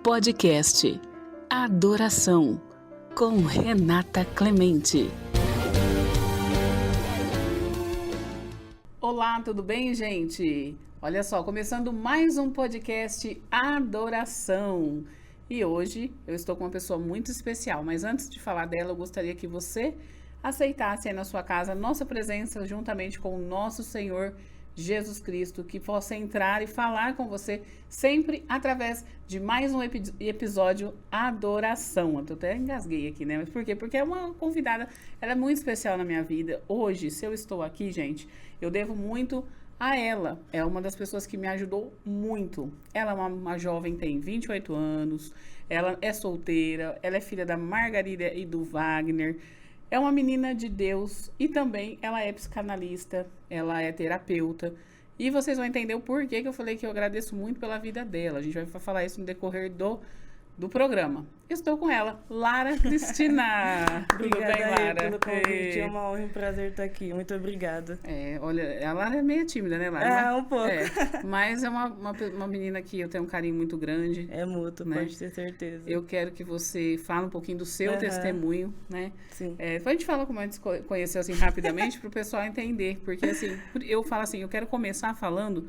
Podcast Adoração, com Renata Clemente. Olá, tudo bem, gente? Olha só, começando mais um podcast Adoração. E hoje eu estou com uma pessoa muito especial, mas antes de falar dela, eu gostaria que você aceitasse aí na sua casa a nossa presença juntamente com o nosso Senhor Jesus Cristo, que possa entrar e falar com você sempre através de mais um episódio Adoração. Eu até engasguei aqui, né? Mas por quê? Porque é uma convidada, ela é muito especial na minha vida. Hoje, se eu estou aqui, gente, eu devo muito a ela. É uma das pessoas que me ajudou muito. Ela é uma jovem, tem 28 anos, ela é solteira, ela é filha da Margarida e do Wagner. É uma menina de Deus e também ela é psicanalista, ela é terapeuta. E vocês vão entender o porquê que eu falei que eu agradeço muito pela vida dela. A gente vai falar isso no decorrer do programa. Estou com ela, Lara Cristina. Tudo bem, Lara? Pelo convite, é uma honra e um prazer estar aqui. Muito obrigada. Olha, a Lara é meio tímida, né, Lara? Um pouco. Mas é uma menina que eu tenho um carinho muito grande. É mútuo, né? Pode ter certeza. Eu quero que você fale um pouquinho do seu testemunho, né? Sim. Depois a gente fala como a gente se conheceu, assim, rapidamente, para o pessoal entender. Porque, assim, eu falo assim, eu quero começar falando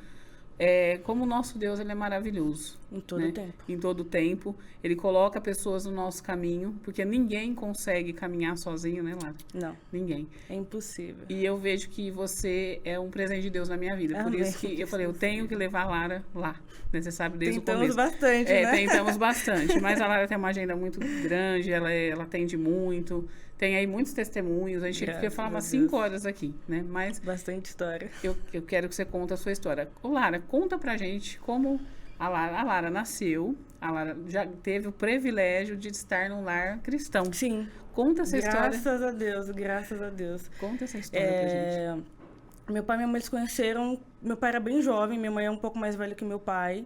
como o nosso Deus, ele é maravilhoso. Em todo tempo. Em todo tempo. Ele coloca pessoas no nosso caminho, porque ninguém consegue caminhar sozinho, né, Lara? Não. Ninguém. É impossível. E eu vejo que você é um presente de Deus na minha vida. Por isso que eu falei, eu tenho que levar a Lara lá. Né? Você sabe desde o começo. Tentamos bastante, né? Tentamos bastante. Mas a Lara tem uma agenda muito grande, ela atende muito. Tem aí muitos testemunhos. A gente queria falar umas 5 horas aqui, né? Mas bastante história. Eu quero que você conte a sua história. Ô, Lara, conta pra gente como a Lara nasceu. A Lara já teve o privilégio de estar num lar cristão. Sim. Conta essa história. Graças a Deus, graças a Deus. Conta essa história pra gente. Meu pai e minha mãe se conheceram. Meu pai era bem jovem, minha mãe é um pouco mais velha que meu pai.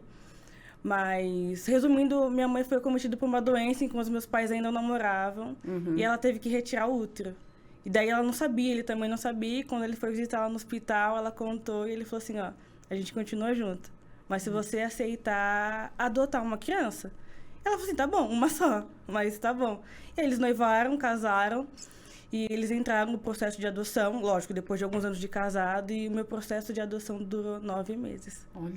Mas, resumindo, minha mãe foi acometida por uma doença enquanto os meus pais ainda namoravam. E ela teve que retirar o útero. E daí ela não sabia, ele também não sabia. E quando ele foi visitar ela no hospital, ela contou e ele falou assim, ó, a gente continua junto. Mas se você aceitar adotar uma criança. Ela falou assim, tá bom, uma só, mas tá bom. E aí eles noivaram, casaram. E eles entraram no processo de adoção, lógico, depois de alguns anos de casado, e o meu processo de adoção durou 9 meses. Olha.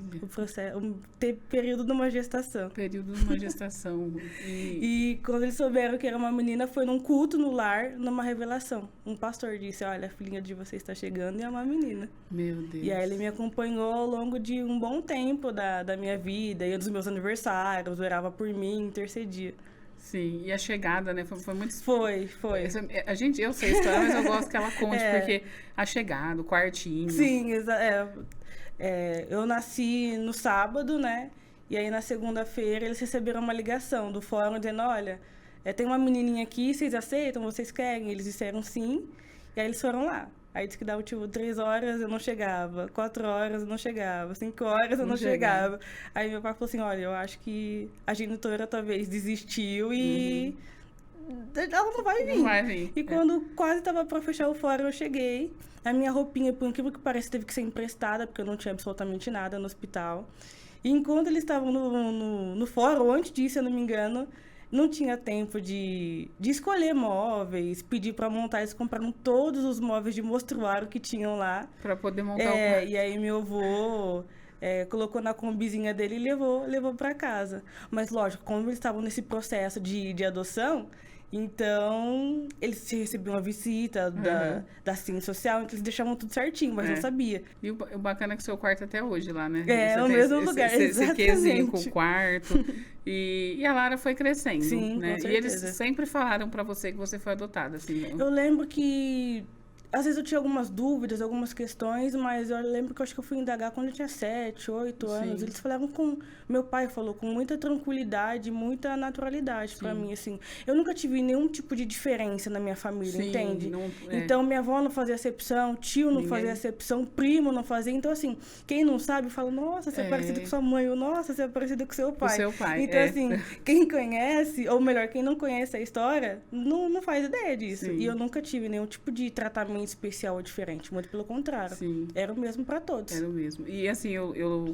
Teve período de uma gestação. Período de uma gestação. E quando eles souberam que era uma menina, foi num culto no lar, numa revelação. Um pastor disse, olha, a filhinha de você está chegando e é uma menina. Meu Deus. E aí ele me acompanhou ao longo de um bom tempo da minha vida, ia dos meus aniversários, orava por mim, intercedia. Sim, e a chegada, né, foi muito... Foi. Eu sei a história, mas eu gosto que ela conte, porque a chegada, o quartinho... Sim, eu nasci no sábado, né, e aí na segunda-feira eles receberam uma ligação do fórum dizendo, olha, tem uma menininha aqui, vocês aceitam, vocês querem? Eles disseram sim, e aí eles foram lá. Aí disse que dava, 3 horas eu não chegava, 4 horas eu não chegava, 5 horas eu não chegava. Aí meu pai falou assim, olha, eu acho que a genitora talvez desistiu e ela não vai vir. Não vai vir. E quando quase estava para fechar o fórum, eu cheguei. A minha roupinha, por incrível que pareça, teve que ser emprestada, porque eu não tinha absolutamente nada no hospital. E enquanto eles estavam no fórum, antes disso, se eu não me engano, não tinha tempo de escolher móveis, pedir para montar. Eles compraram todos os móveis de mostruário que tinham lá. Para poder montar o quarto. E aí meu avô colocou na combizinha dele e levou para casa. Mas lógico, como eles estavam nesse processo de adoção, então eles recebiam uma visita da assistência social, então eles deixavam tudo certinho, mas não sabia. E o bacana é que o seu quarto até hoje lá, né? É o mesmo lugar, exatamente. Esse quesinho com o quarto. E a Lara foi crescendo, sim, né? Com certeza. E eles sempre falaram pra você que você foi adotada, assim, né? Eu lembro que às vezes eu tinha algumas dúvidas, algumas questões, mas eu lembro que eu acho que eu fui indagar quando eu tinha 7, 8 anos. Sim. Eles falavam meu pai falou com muita tranquilidade, muita naturalidade pra mim, assim. Eu nunca tive nenhum tipo de diferença na minha família, entende? Então, minha avó não fazia acepção, tio não fazia acepção, primo não fazia. Então, assim, quem não sabe fala, nossa, você é parecido com sua mãe, ou nossa, você é parecido com seu pai. Com seu pai, então, assim, quem conhece, ou melhor, quem não conhece a história, não faz ideia disso. Sim. E eu nunca tive nenhum tipo de tratamento especial ou diferente, muito pelo contrário. Sim. Era o mesmo para todos. Era o mesmo. E assim,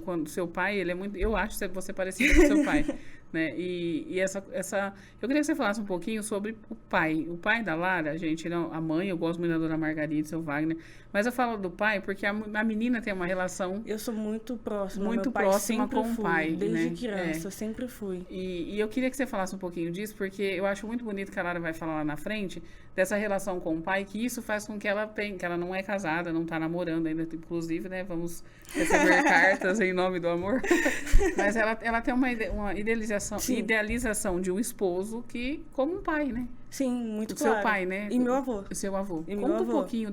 quando seu pai, ele é muito, eu acho você parecido com seu pai. né? E eu queria que você falasse um pouquinho sobre o pai. O pai da Lara, gente, não, a mãe, eu gosto muito da Dona Margarida, seu Wagner, mas eu falo do pai porque a menina tem uma relação Eu sou muito próxima. muito Meu pai próxima sempre com o fui, pai, desde né? criança, eu sempre fui. E eu queria que você falasse um pouquinho disso, porque eu acho muito bonito que a Lara vai falar lá na frente, dessa relação com o pai, que isso faz com que ela tenha, que ela não é casada, não tá namorando ainda, inclusive, né? Vamos receber cartas em nome do amor. Mas ela tem uma idealização de um esposo que, como um pai, né? Sim, muito O claro. seu pai, né? E meu avô. O seu avô. E meu Conta um avô. pouquinho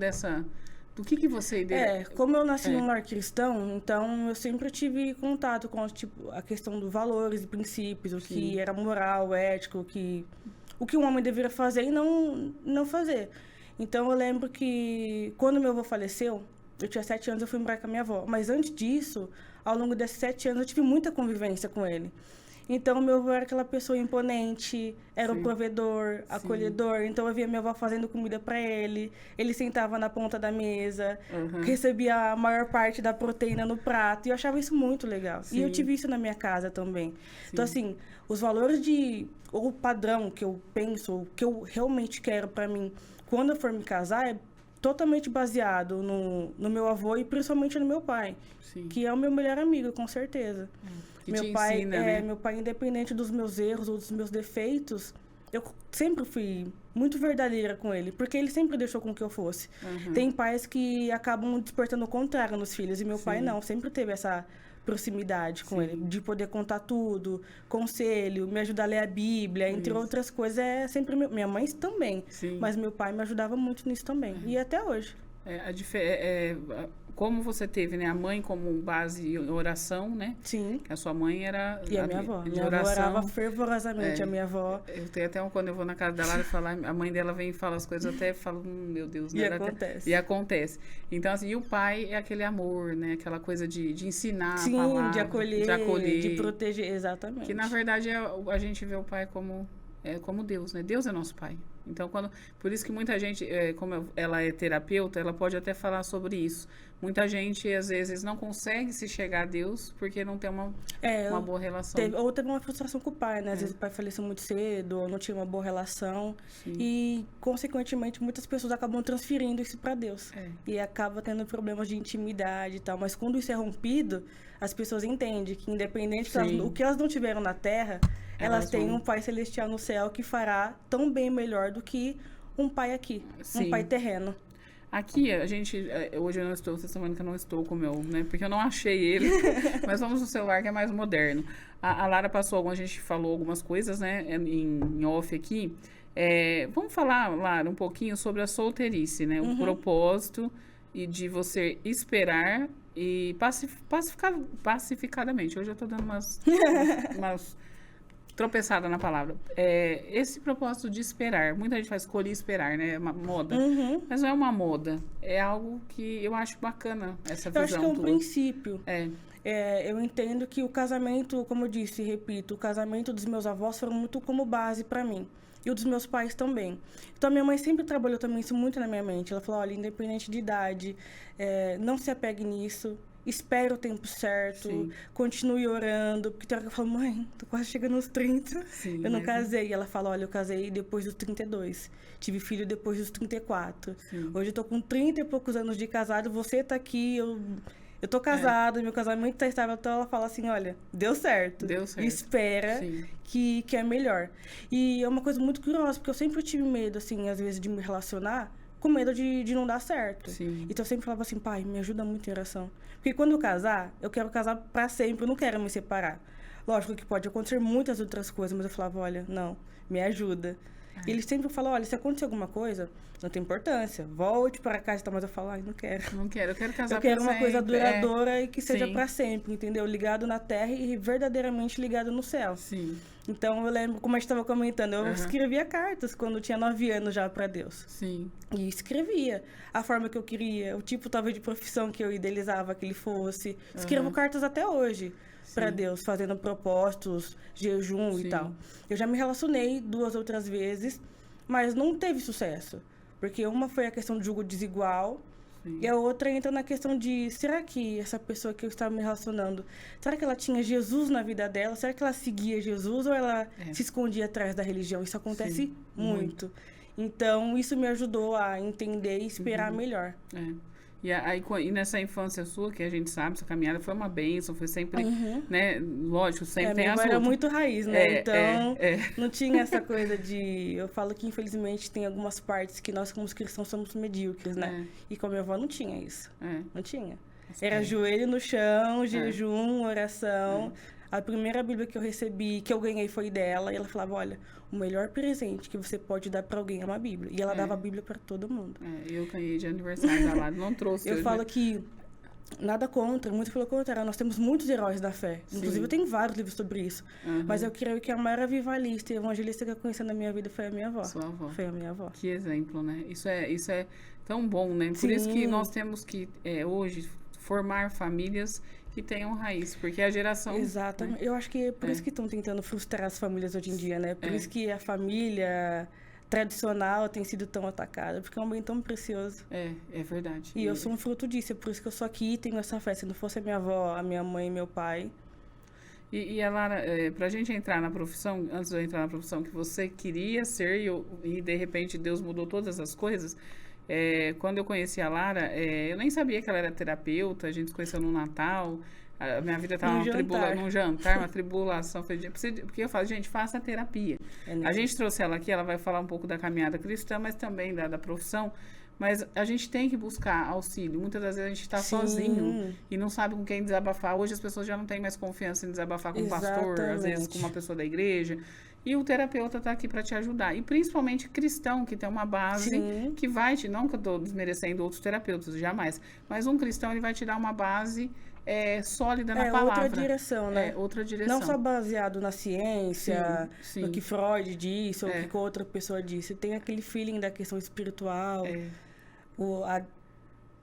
do que você Como eu nasci num lar cristão, então eu sempre tive contato com, tipo, a questão dos valores e princípios, o que era moral, ético, o que um homem deveria fazer e não fazer. Então eu lembro que quando meu avô faleceu, eu tinha 7 anos, eu fui morar com a minha avó. Mas antes disso, ao longo desses 7 anos, eu tive muita convivência com ele. Então, meu avô era aquela pessoa imponente, era o provedor, acolhedor. Então, eu via minha avó fazendo comida para ele. Ele sentava na ponta da mesa, recebia a maior parte da proteína no prato. E eu achava isso muito legal. E eu tive isso na minha casa também. Então, assim, os valores ou o padrão que eu penso, o que eu realmente quero para mim, quando eu for me casar, é totalmente baseado no meu avô e principalmente no meu pai. Que é o meu melhor amigo, com certeza. Que meu te pai, ensina, né? Meu pai, independente dos meus erros ou dos meus defeitos, eu sempre fui muito verdadeira com ele, porque ele sempre deixou com que eu fosse. Tem pais que acabam despertando o contrário nos filhos, e meu pai não, sempre teve essa proximidade com ele, de poder contar tudo, conselho, me ajudar a ler a Bíblia, entre outras coisas, é sempre minha mãe também, mas meu pai me ajudava muito nisso também, e até hoje. Como você teve, né, a mãe como base em oração, né? Sim. A sua mãe era... E a minha avó. De Minha avó oração. orava fervorosamente, a minha avó. Eu tenho até quando eu vou na casa da Lara falar, a mãe dela vem e fala as coisas, eu até falo, meu Deus. E acontece. E acontece. Então, assim, e o pai é aquele amor, né? Aquela coisa de ensinar Sim, a palavra. de acolher, de proteger, exatamente. Que, na verdade, a gente vê o pai como Deus, né? Deus é nosso pai. Então, por isso que muita gente, como ela é terapeuta, ela pode até falar sobre isso. Muita gente, às vezes, não consegue se chegar a Deus porque não tem uma boa relação. Ou teve uma frustração com o pai, né? Às vezes o pai faleceu muito cedo, ou não tinha uma boa relação. Sim. E, consequentemente, muitas pessoas acabam transferindo isso para Deus. E acaba tendo problemas de intimidade e tal. Mas quando isso é rompido, as pessoas entendem que, independente do que elas não tiveram na Terra, elas têm um pai celestial no céu que fará tão bem melhor do que um pai aqui, um pai terreno. Aqui, hoje eu não estou, vocês estão vendo que eu não estou com o meu, né? Porque eu não achei ele, mas vamos no celular que é mais moderno. A Lara a gente falou algumas coisas, né, em off aqui. Vamos falar, Lara, um pouquinho sobre a solteirice, né? O propósito e de você esperar e pacificadamente. Hoje eu estou dando umas tropeçada na palavra. Esse propósito de esperar. Muita gente faz escolher esperar, né? É uma moda. Mas não é uma moda. É algo que eu acho bacana, essa visão. Eu acho que é um princípio. É. Eu entendo que o casamento, como eu disse e repito, o casamento dos meus avós foram muito como base para mim. E o dos meus pais também. Então, minha mãe sempre trabalhou também isso muito na minha mente. Ela falou, olha, independente de idade, não se apegue nisso. Espera o tempo certo, continue orando. Porque tem hora que eu falo, mãe, tô quase chegando aos 30. Eu não casei. E ela fala, olha, eu casei depois dos 32. Tive filho depois dos 34. Hoje eu tô com 30 e poucos anos de casado. Você tá aqui, eu tô casada, meu casamento tá estável. Então ela fala assim, olha, deu certo. Espera que é melhor. E é uma coisa muito curiosa, porque eu sempre tive medo, assim, às vezes, de me relacionar com medo de não dar certo. Então eu sempre falava assim, pai, me ajuda muito em oração. Porque quando eu casar, eu quero casar pra sempre, eu não quero me separar. Lógico que pode acontecer muitas outras coisas, mas eu falava, olha, não, me ajuda. E ele sempre falou, olha, se acontecer alguma coisa, não tem importância, volte para casa, mas eu falo, ai, não quero. Não quero, eu quero casar Eu quero uma sempre. coisa duradoura e que seja para sempre, entendeu? Ligado na terra e verdadeiramente ligado no céu. Então, eu lembro, como a gente estava comentando, eu escrevia cartas quando eu tinha 9 anos já para Deus. E escrevia a forma que eu queria, o tipo, talvez, de profissão que eu idealizava que ele fosse. Escrevo cartas até hoje para Deus, fazendo propósitos, jejum e tal. Eu já me relacionei 2 outras vezes, mas não teve sucesso. Porque uma foi a questão do julgo desigual Sim. E a outra entra na questão de, será que essa pessoa que eu estava me relacionando, será que ela tinha Jesus na vida dela? Será que ela seguia Jesus ou ela se escondia atrás da religião? Isso acontece muito. Então, isso me ajudou a entender e esperar melhor. E nessa infância sua, que a gente sabe, sua caminhada foi uma bênção, foi sempre, né? Lógico, sempre tem minha as avó era lutas. muito raiz, né? Então, não tinha essa coisa de... Eu falo que, infelizmente, tem algumas partes que nós, como cristãos, somos medíocres, né? E com a minha avó não tinha isso. Não tinha. Era joelho no chão, jejum, oração. A primeira Bíblia que eu recebi, que eu ganhei, foi dela. E ela falava, olha, o melhor presente que você pode dar pra alguém é uma Bíblia. E ela dava a Bíblia pra todo mundo. Eu ganhei de aniversário da Lara, não trouxe. Eu falo que nada contra, muito pelo contrário. Nós temos muitos heróis da fé. Inclusive, eu tenho vários livros sobre isso. Mas eu creio que a maior avivalista e evangelista que eu conheci na minha vida foi a minha avó. Sua avó. Foi a minha avó. Que exemplo, né? Isso é tão bom, né? Por isso que nós temos que, hoje, formar famílias que tenham raiz, porque a geração... Exatamente. Né? Eu acho que é por isso que estão tentando frustrar as famílias hoje em dia, né? Por isso que a família tradicional tem sido tão atacada, porque é um bem tão precioso. É verdade. E eu sou um fruto disso, é por isso que eu sou aqui e tenho essa fé. Se não fosse a minha avó, a minha mãe e meu pai... E a Lara, pra gente entrar na profissão, antes de eu entrar na profissão que você queria ser e de repente Deus mudou todas as coisas... quando eu conheci a Lara, eu nem sabia que ela era terapeuta, a gente se conheceu no Natal, a minha vida estava num jantar, uma tribulação, porque eu falo, gente, faça terapia. A gente trouxe ela aqui, ela vai falar um pouco da caminhada cristã, mas também da profissão, mas a gente tem que buscar auxílio. Muitas das vezes a gente está sozinho e não sabe com quem desabafar. Hoje as pessoas já não têm mais confiança em desabafar com um pastor, às vezes com uma pessoa da igreja. E o terapeuta está aqui para te ajudar. E principalmente cristão, que tem uma base que vai te... Não que eu estou desmerecendo outros terapeutas, jamais. Mas um cristão, ele vai te dar uma base sólida na palavra. Outra direção, né? Outra direção. Não só baseado na ciência, no que Freud disse, ou o que outra pessoa disse. Tem aquele feeling da questão espiritual,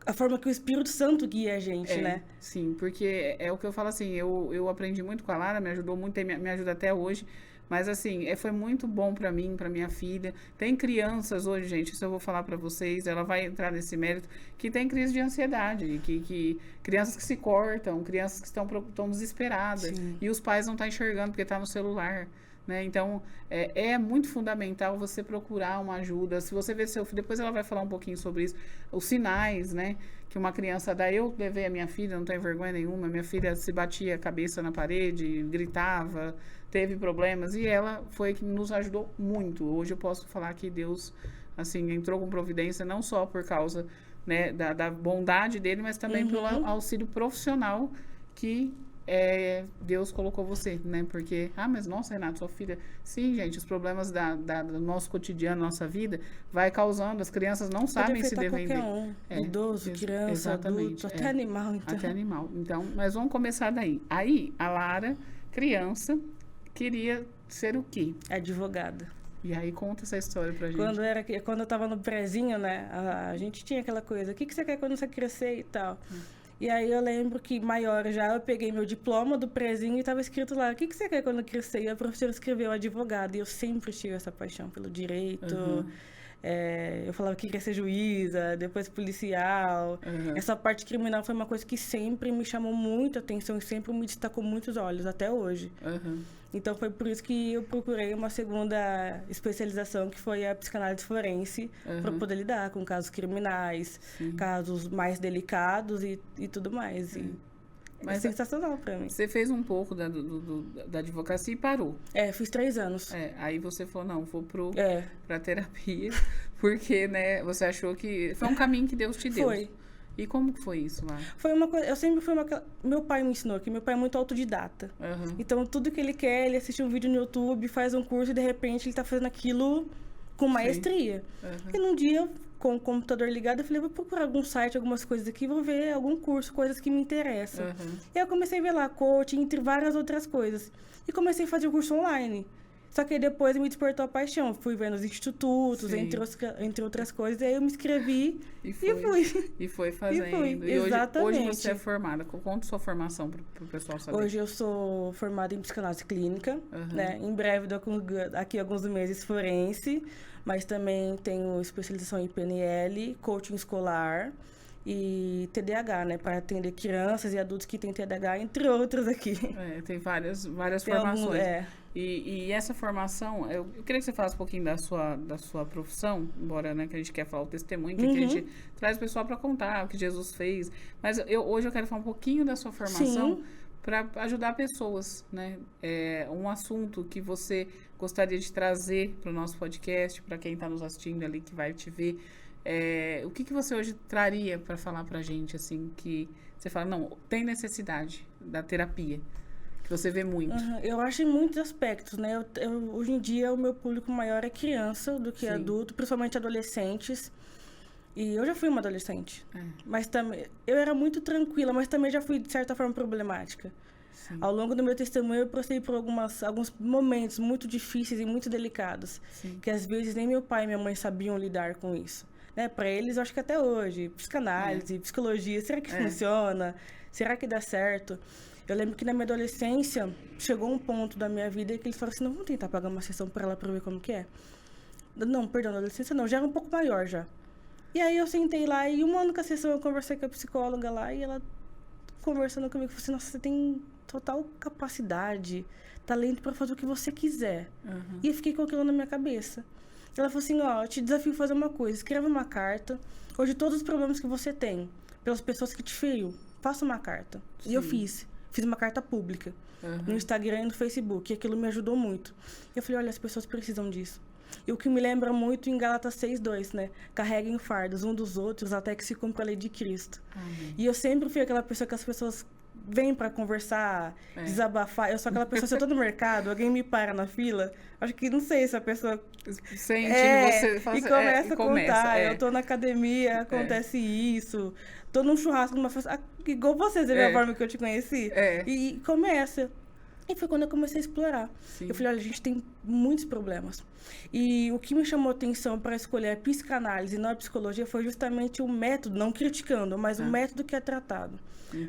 a forma que o Espírito Santo guia a gente, né? Sim, porque é o que eu falo assim, eu aprendi muito com a Lara, me ajudou muito, me ajuda até hoje. Mas assim, foi muito bom pra mim, pra minha filha. Tem crianças hoje, gente, isso eu vou falar pra vocês, ela vai entrar nesse mérito, que tem crise de ansiedade, que crianças que se cortam, crianças que estão desesperadas, e os pais não estão enxergando porque tá no celular, né? Então, é muito fundamental você procurar uma ajuda. Se você vê seu filho, depois ela vai falar um pouquinho sobre isso, os sinais, né? Que uma criança dá. Eu levei a minha filha, não tenho vergonha nenhuma, minha filha se batia a cabeça na parede, gritava, teve problemas, e ela foi que nos ajudou muito. Hoje eu posso falar que Deus, assim, entrou com providência, não só por causa, né, da bondade dele, mas também pelo auxílio profissional que Deus colocou você, né? Porque, mas nossa, Renato, sua filha... Sim, gente, os problemas do nosso cotidiano, nossa vida, vai causando, as crianças não sabem se defender. Idoso, criança, adulto, até animal, então. Até animal. Então, mas vamos começar daí. Aí, a Lara, criança, queria ser o quê? Advogada. E aí, conta essa história pra gente. Quando eu tava no prezinho, né? A gente tinha aquela coisa, o que você quer quando você crescer e tal. E aí eu lembro que, maior já, eu peguei meu diploma do prezinho e tava escrito lá, o que você quer quando crescer? E a professora escreveu advogado. E eu sempre tive essa paixão pelo direito. Eu falava que queria ser juíza, depois policial. Essa parte criminal foi uma coisa que sempre me chamou muita atenção e sempre me destacou muitos olhos, até hoje. Então, foi por isso que eu procurei uma segunda especialização, que foi a psicanálise forense, para poder lidar com casos criminais, casos mais delicados e tudo mais. Mas é sensacional para mim. Você fez um pouco da advocacia e parou. Fiz 3 anos. Aí você falou, não, vou pra terapia, porque, né, você achou que... Foi um caminho que Deus te deu. Foi. E como que foi isso lá? Foi uma coisa... Eu sempre fui meu pai me ensinou que meu pai é muito autodidata. Então, tudo que ele quer, ele assiste um vídeo no YouTube, faz um curso e, de repente, ele tá fazendo aquilo com maestria. E num dia, com o computador ligado, eu falei, vou procurar algum site, algumas coisas aqui, vou ver algum curso, coisas que me interessam. E eu comecei a ver lá coaching, entre várias outras coisas. E comecei a fazer o curso online. Só que aí depois me despertou a paixão. Fui vendo os institutos, entre outras coisas. E aí eu me inscrevi e fui. E foi fazendo. E exatamente. Hoje você é formada. Conta sua formação para o pessoal saber. Hoje eu sou formada em psicanálise clínica. Né? Em breve, daqui a alguns meses, forense. Mas também tenho especialização em PNL, coaching escolar. e TDAH, né? Para atender crianças e adultos que têm TDAH, entre outros aqui. Tem várias formações. É. E essa formação, eu queria que você falasse um pouquinho da sua profissão, embora, né, que a gente quer falar o testemunho, que a gente traz o pessoal para contar o que Jesus fez. Mas hoje eu quero falar um pouquinho da sua formação para ajudar pessoas, né? Um assunto que você gostaria de trazer para o nosso podcast, para quem está nos assistindo ali, que vai te ver. O que você hoje traria para falar para a gente, assim, que você fala, não, tem necessidade da terapia? Que você vê muito. Eu acho em muitos aspectos, né? Hoje em dia, o meu público maior é criança do que adulto, principalmente adolescentes. E eu já fui uma adolescente. Mas também... Eu era muito tranquila, mas também já fui, de certa forma, problemática. Sim. Ao longo do meu testemunho, eu passei por alguns momentos muito difíceis e muito delicados. Sim. Que, às vezes, nem meu pai e minha mãe sabiam lidar com isso. Né? Para eles, eu acho que até hoje, psicanálise, psicologia, será que funciona? Será que dá certo? Eu lembro que na minha adolescência, chegou um ponto da minha vida que eles falaram assim, não, vamos tentar pagar uma sessão para ela para ver como que é. Não, perdão, na adolescência não, já era um pouco maior já. E aí eu sentei lá e uma única sessão eu conversei com a psicóloga lá e ela conversando comigo, falou assim, nossa, você tem total capacidade, talento para fazer o que você quiser. E eu fiquei com aquilo na minha cabeça. Ela falou assim, ó, eu te desafio a fazer uma coisa, escreva uma carta, hoje todos os problemas que você tem, pelas pessoas que te feriu, faça uma carta. Sim. E eu fiz uma carta pública, no Instagram e no Facebook, e aquilo me ajudou muito. Eu falei, olha, as pessoas precisam disso. E o que me lembra muito em Gálatas 6:2, né? Carreguem fardos um dos outros até que se cumpra a lei de Cristo. E eu sempre fui aquela pessoa que as pessoas vêm para conversar, desabafar. Eu sou aquela pessoa, se eu tô no mercado, alguém me para na fila, acho que não sei se a pessoa sente você e começa a contar. Eu tô na academia, acontece isso. Tô num churrasco, numa festa, igual você, você vê a forma que eu te conheci. E começa. E foi quando eu comecei a explorar. Sim. Eu falei, olha, a gente tem muitos problemas. E o que me chamou a atenção para escolher a psicanálise e não a psicologia foi justamente o método, não criticando, mas o método que é tratado.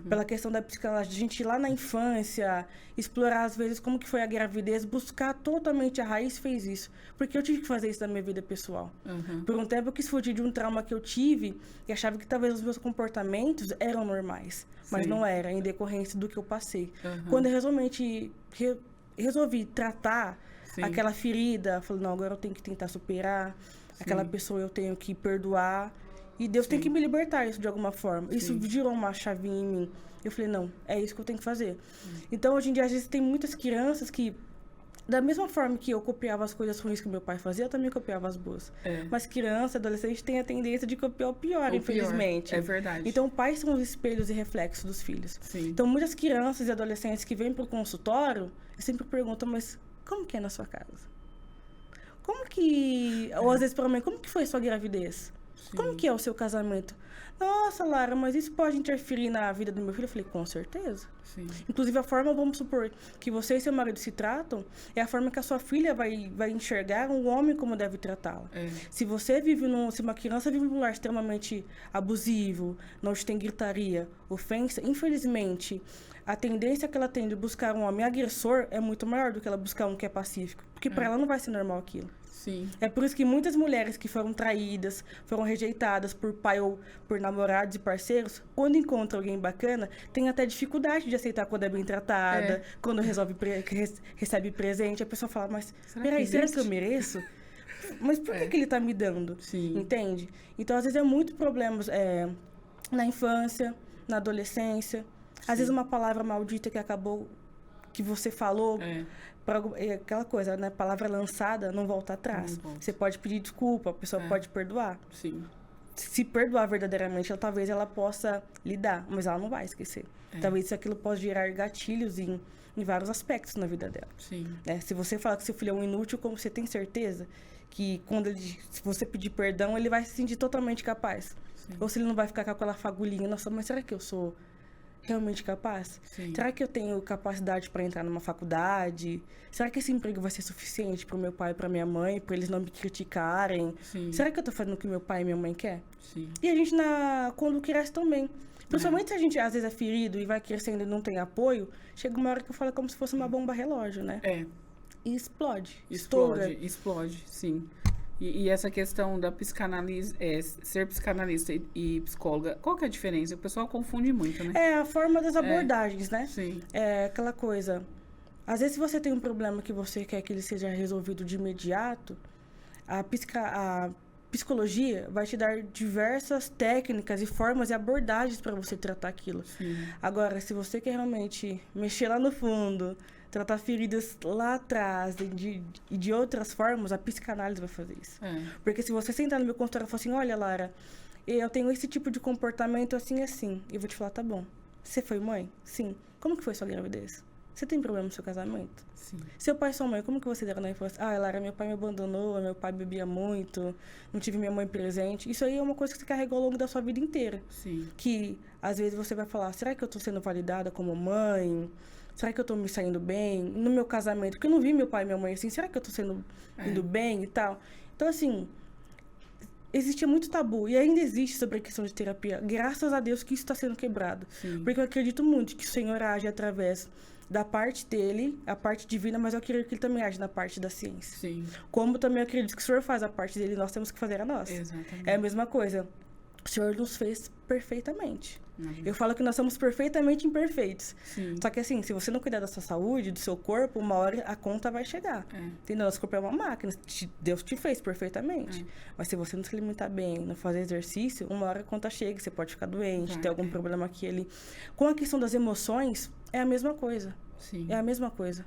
Pela questão da psicanálise, a gente ir lá na infância, explorar às vezes como que foi a gravidez, buscar totalmente a raiz, fez isso. Porque eu tive que fazer isso na minha vida pessoal. Por um tempo eu quis fugir de um trauma que eu tive e achava que talvez os meus comportamentos eram normais. Mas não era, em decorrência do que eu passei. Quando eu resolvi tratar aquela ferida, falei, não, agora eu tenho que tentar superar, aquela pessoa eu tenho que perdoar, e Deus tem que me libertar isso de alguma forma. Isso girou uma chavinha em mim. Eu falei, não, é isso que eu tenho que fazer. Então, hoje em dia, às vezes, tem muitas crianças que, da mesma forma que eu copiava as coisas ruins que meu pai fazia, eu também copiava as boas. Mas criança, adolescente, tem a tendência de copiar o pior, infelizmente. É verdade. Então, pais são os espelhos e reflexos dos filhos. Então, muitas crianças e adolescentes que vêm para o consultório, eu sempre pergunto, mas como que é na sua casa? Como que... Ou às vezes para mim, como que foi a sua gravidez? Como que é o seu casamento? Nossa, Lara, mas isso pode interferir na vida do meu filho? Eu falei, com certeza. Inclusive, a forma, vamos supor, que você e seu marido se tratam, é a forma que a sua filha vai enxergar um homem como deve tratá-la. Se você se uma criança vive num lar extremamente abusivo, onde tem gritaria, ofensa, infelizmente, a tendência que ela tem de buscar um homem agressor é muito maior do que ela buscar um que é pacífico. Porque para ela não vai ser normal aquilo. É por isso que muitas mulheres que foram traídas, foram rejeitadas por pai ou por namorados e parceiros, quando encontram alguém bacana, tem até dificuldade de aceitar quando é bem tratada, quando recebe presente. A pessoa fala, mas será que eu mereço? Mas por que ele tá me dando? Entende? Então, às vezes, é muito problemas na infância, na adolescência. Às vezes, uma palavra maldita que você falou... aquela coisa, né? Palavra lançada não volta atrás. Você pode pedir desculpa, a pessoa pode perdoar. Se perdoar verdadeiramente, talvez ela possa lidar, mas ela não vai esquecer. Talvez aquilo possa gerar gatilhos em vários aspectos na vida dela. Se você falar que seu filho é um inútil, como você tem certeza que se você pedir perdão, ele vai se sentir totalmente capaz. Ou se ele não vai ficar com aquela fagulhinha, nossa, mas será que eu sou realmente capaz? Será que eu tenho capacidade para entrar numa faculdade? Será que esse emprego vai ser suficiente para o meu pai e para minha mãe, para eles não me criticarem? Será que eu tô fazendo o que meu pai e minha mãe quer? E a gente, quando cresce também, principalmente se a gente às vezes é ferido e vai crescendo e não tem apoio, chega uma hora que eu falo como se fosse uma bomba relógio, né? E explode, estoura. Explode, sim. E essa questão da ser psicanalista e psicóloga, qual que é a diferença? O pessoal confunde muito, né? É a forma das abordagens, né? Sim. É aquela coisa. Às vezes, se você tem um problema que você quer que ele seja resolvido de imediato, a psicologia vai te dar diversas técnicas e formas e abordagens para você tratar aquilo. Sim. Agora, se você quer realmente mexer lá no fundo, tratar feridas lá atrás e de outras formas, a psicanálise vai fazer isso. Porque se você sentar no meu consultório e falar assim, olha, Lara, eu tenho esse tipo de comportamento assim, assim. Eu vou te falar, tá bom. Você foi mãe? Sim. Como que foi sua gravidez? Você tem problema no seu casamento? Sim. Seu pai e sua mãe, como que você deram na infância? Ah, Lara, meu pai me abandonou, meu pai bebia muito, não tive minha mãe presente. Isso aí é uma coisa que você carregou ao longo da sua vida inteira. Sim. Que, às vezes, você vai falar, será que eu tô sendo validada como mãe? Será que eu tô me saindo bem? No meu casamento, porque eu não vi meu pai e minha mãe assim, será que eu tô sendo indo bem e tal? Então, assim, existia muito tabu, e ainda existe sobre a questão de terapia. Graças a Deus que isso está sendo quebrado. Sim. Porque eu acredito muito que o Senhor age através da parte dele, a parte divina, mas eu acredito que ele também age na parte da ciência. Sim. Como também eu acredito que o Senhor faz a parte dele, nós temos que fazer a nossa. Exatamente. É a mesma coisa. O Senhor nos fez perfeitamente. Eu falo que nós somos perfeitamente imperfeitos. Sim. Só que assim, se você não cuidar da sua saúde, do seu corpo, uma hora a conta vai chegar. Entendeu? Nosso corpo é uma máquina. Deus te fez perfeitamente. Mas se você não se alimentar bem, não fazer exercício, uma hora a conta chega, você pode ficar doente, ter algum problema aqui ali. Com a questão das emoções, é a mesma coisa. Sim. É a mesma coisa.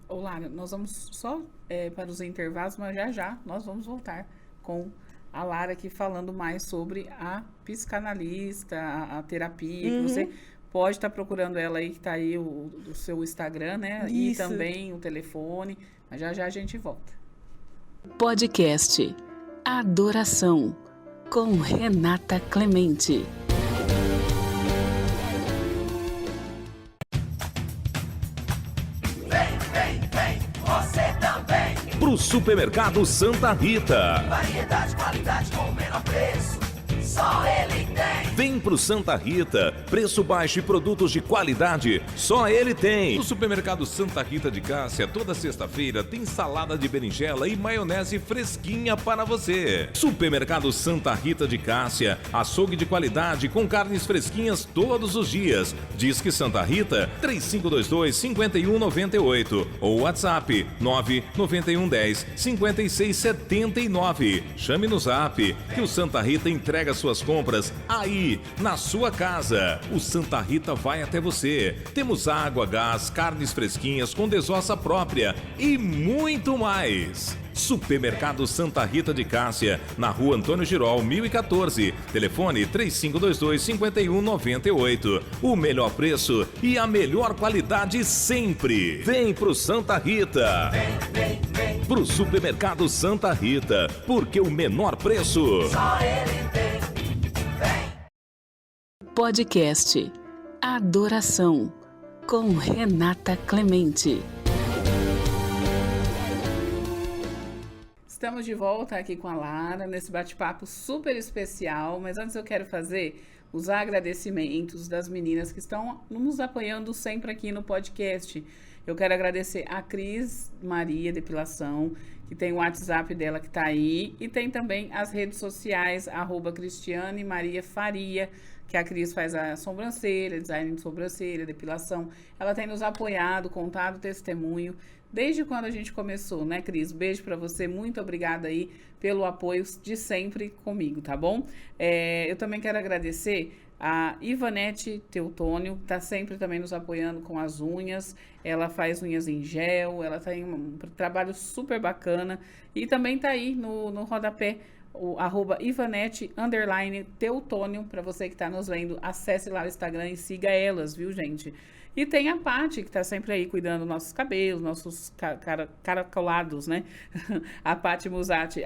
Ô, Lara, nós vamos só para os intervalos, mas já nós vamos voltar com a Lara aqui falando mais sobre a psicanalista, a terapia, que você pode estar procurando ela aí, que está aí o seu Instagram, né? Isso. E também o telefone, mas já a gente volta. Podcast Adoração, com Renata Clemente. Vem, você também. Pro Supermercado Santa Rita. Variedade, qualidade com o menor preço. Só ele tem. Vem pro Santa Rita. Preço baixo e produtos de qualidade. Só ele tem. No Supermercado Santa Rita de Cássia, toda sexta-feira tem salada de berinjela e maionese fresquinha para você. Supermercado Santa Rita de Cássia. Açougue de qualidade com carnes fresquinhas todos os dias. Disque Santa Rita 3522-5198 ou WhatsApp 99110-5679. Chame no Zap que o Santa Rita entrega suas compras aí, na sua casa. O Santa Rita vai até você. Temos água, gás, carnes fresquinhas com desossa própria e muito mais. Supermercado Santa Rita de Cássia, na Rua Antônio Girol, 1014. Telefone 3522-5198. O melhor preço e a melhor qualidade sempre. Vem pro Santa Rita. Vem. Pro Supermercado Santa Rita, porque o menor preço. Só ele tem. Podcast Adoração, com Renata Clemente. Estamos de volta aqui com a Lara, nesse bate-papo super especial, mas antes eu quero fazer os agradecimentos das meninas que estão nos apoiando sempre aqui no podcast. Eu quero agradecer a Cris Maria Depilação, que tem o WhatsApp dela que está aí, e tem também as redes sociais, @Cristiane Maria Faria, que a Cris faz a sobrancelha, design de sobrancelha, depilação. Ela tem nos apoiado, contado testemunho, desde quando a gente começou, né, Cris? Beijo para você, muito obrigada aí pelo apoio de sempre comigo, tá bom? Eu também quero agradecer a Ivanete Teutônio, que está sempre também nos apoiando com as unhas. Ela faz unhas em gel, ela tem um trabalho super bacana. E também está aí no rodapé, o @Ivanete_Teutônio, para você que está nos vendo, acesse lá o Instagram e siga elas, viu, gente? E tem a Paty, que está sempre aí cuidando dos nossos cabelos, nossos caracolados, né? A Paty Musati,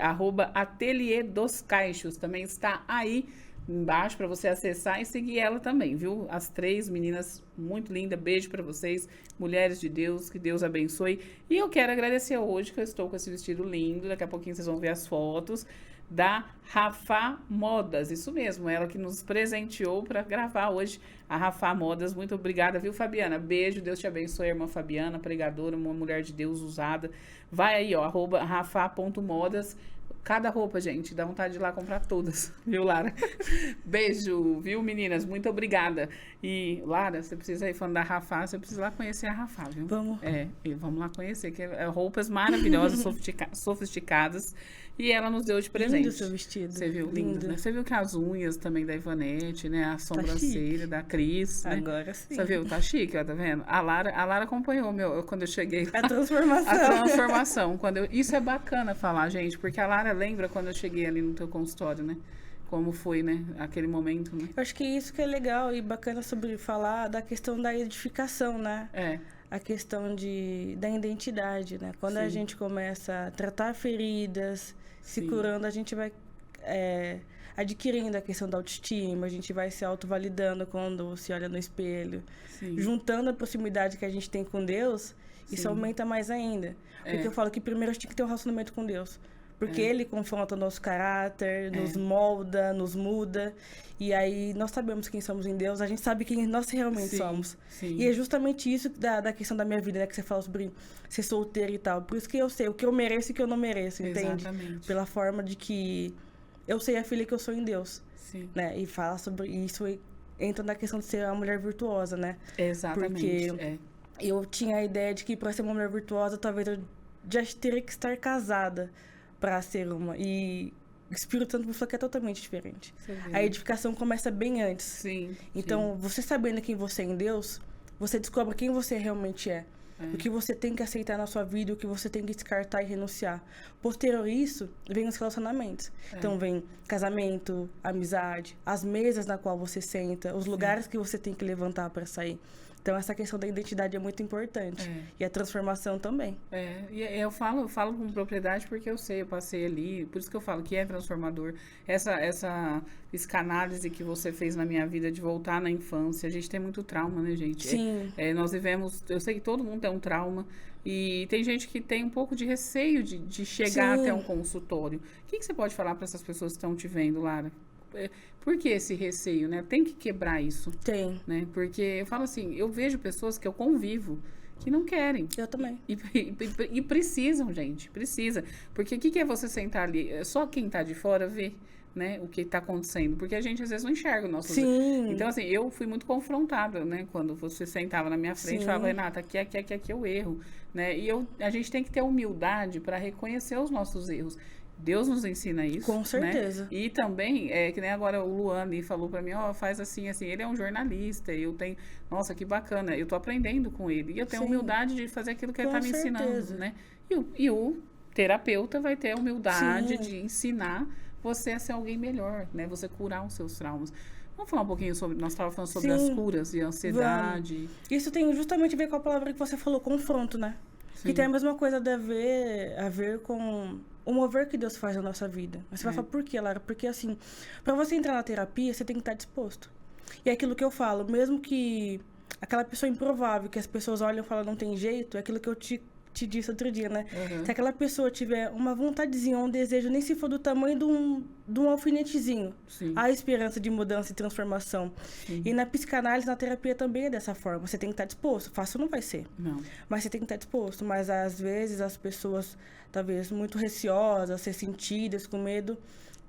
@Ateliê dos Caixos, também está aí embaixo para você acessar e seguir ela também, viu? As 3 meninas muito lindas, beijo para vocês, mulheres de Deus, que Deus abençoe. E eu quero agradecer hoje que eu estou com esse vestido lindo, daqui a pouquinho vocês vão ver as fotos, da Rafa Modas, isso mesmo, ela que nos presenteou para gravar hoje, a Rafa Modas. Muito obrigada, viu, Fabiana? Beijo, Deus te abençoe, irmã Fabiana, pregadora, uma mulher de Deus usada. Vai aí, ó, @rafa.modas. Cada roupa, gente, dá vontade de ir lá comprar todas, viu, Lara? Beijo, viu, meninas? Muito obrigada. E, Lara, você precisa ir falando da Rafa, você precisa ir lá conhecer a Rafa, viu? Vamos. E vamos lá conhecer, que é roupas maravilhosas, sofisticadas. E ela nos deu de presente. Lindo seu vestido. Você viu? Lindo, né? Você viu que as unhas também da Ivanete, né? A sobrancelha da Cris, né? Agora sim. Você viu? Tá chique, ó, tá vendo? A Lara acompanhou quando eu cheguei lá. A transformação. A transformação. Isso é bacana falar, gente, porque a Lara lembra quando eu cheguei ali no teu consultório, né? Como foi, né? Aquele momento, né? Eu acho que isso que é legal e bacana sobre falar da questão da edificação, né? A questão da identidade, né? Quando a gente começa a tratar feridas, se curando, a gente vai adquirindo a questão da autoestima, a gente vai se autovalidando quando se olha no espelho. Juntando a proximidade que a gente tem com Deus, isso aumenta mais ainda. Porque eu falo que primeiro a gente tem que ter um relacionamento com Deus. Porque Ele confronta o nosso caráter, nos molda, nos muda. E aí nós sabemos quem somos em Deus, a gente sabe quem nós realmente somos. E é justamente isso da questão da minha vida, né? Que você fala sobre ser solteira e tal. Por isso que eu sei o que eu mereço e o que eu não mereço, entende? Exatamente. Pela forma de que eu sei a filha que eu sou em Deus. Né? E fala sobre isso, entra na questão de ser uma mulher virtuosa, né? Exatamente. Porque eu tinha a ideia de que para ser uma mulher virtuosa, talvez eu já teria que estar casada para ser uma. E o Espírito Santo me falou que é totalmente diferente. A edificação começa bem antes. Então, você sabendo quem você é em Deus, você descobre quem você realmente é. O que você tem que aceitar na sua vida, o que você tem que descartar e renunciar. Posterior a isso, vem os relacionamentos. Então, vem casamento, amizade, as mesas na qual você senta, os lugares que você tem que levantar para sair. Então, essa questão da identidade é muito importante. E a transformação também. E eu falo com propriedade porque eu sei, eu passei ali. Por isso que eu falo que é transformador. Essa psicanálise que você fez na minha vida de voltar na infância. A gente tem muito trauma, né, gente? Nós vivemos... Eu sei que todo mundo tem um trauma. E tem gente que tem um pouco de receio de chegar até um consultório. O que você pode falar para essas pessoas que estão te vendo, Lara? Por que esse receio, né? Tem que quebrar isso. Né? Porque eu falo assim, eu vejo pessoas que eu convivo que não querem. Eu também. E precisam, gente. Precisa. Porque o que é você sentar ali? Só quem tá de fora vê, né? O que tá acontecendo. Porque a gente, às vezes, não enxerga o nosso... Então, assim, eu fui muito confrontada, né? Quando você sentava na minha frente e falava, Renata, aqui é o erro. Né? E a gente tem que ter humildade para reconhecer os nossos erros. Deus nos ensina isso. Com certeza. Né? E também, que nem agora o Luan ali falou pra mim, faz assim. Ele é um jornalista, eu tenho... Nossa, que bacana, eu tô aprendendo com ele. E eu tenho humildade de fazer aquilo que ele tá me ensinando, né? E o terapeuta vai ter a humildade de ensinar você a ser alguém melhor, né? Você curar os seus traumas. Vamos falar um pouquinho sobre... Nós estávamos falando sobre as curas e a ansiedade. Vamos. Isso tem justamente a ver com a palavra que você falou, confronto, né? Que tem a mesma coisa a ver com o mover que Deus faz na nossa vida. Mas você vai falar, por quê, Lara? Porque, assim, para você entrar na terapia, você tem que estar disposto. E é aquilo que eu falo, mesmo que aquela pessoa improvável, que as pessoas olham e falam, não tem jeito, é aquilo que eu te disse outro dia, né? Se aquela pessoa tiver uma vontadezinha, um desejo, nem se for do tamanho de um alfinetezinho, há esperança de mudança e transformação. E na psicanálise, na terapia também é dessa forma. Você tem que estar disposto. Fácil não vai ser. Não. Mas você tem que estar disposto. Mas às vezes as pessoas, talvez muito receosas, ressentidas, com medo,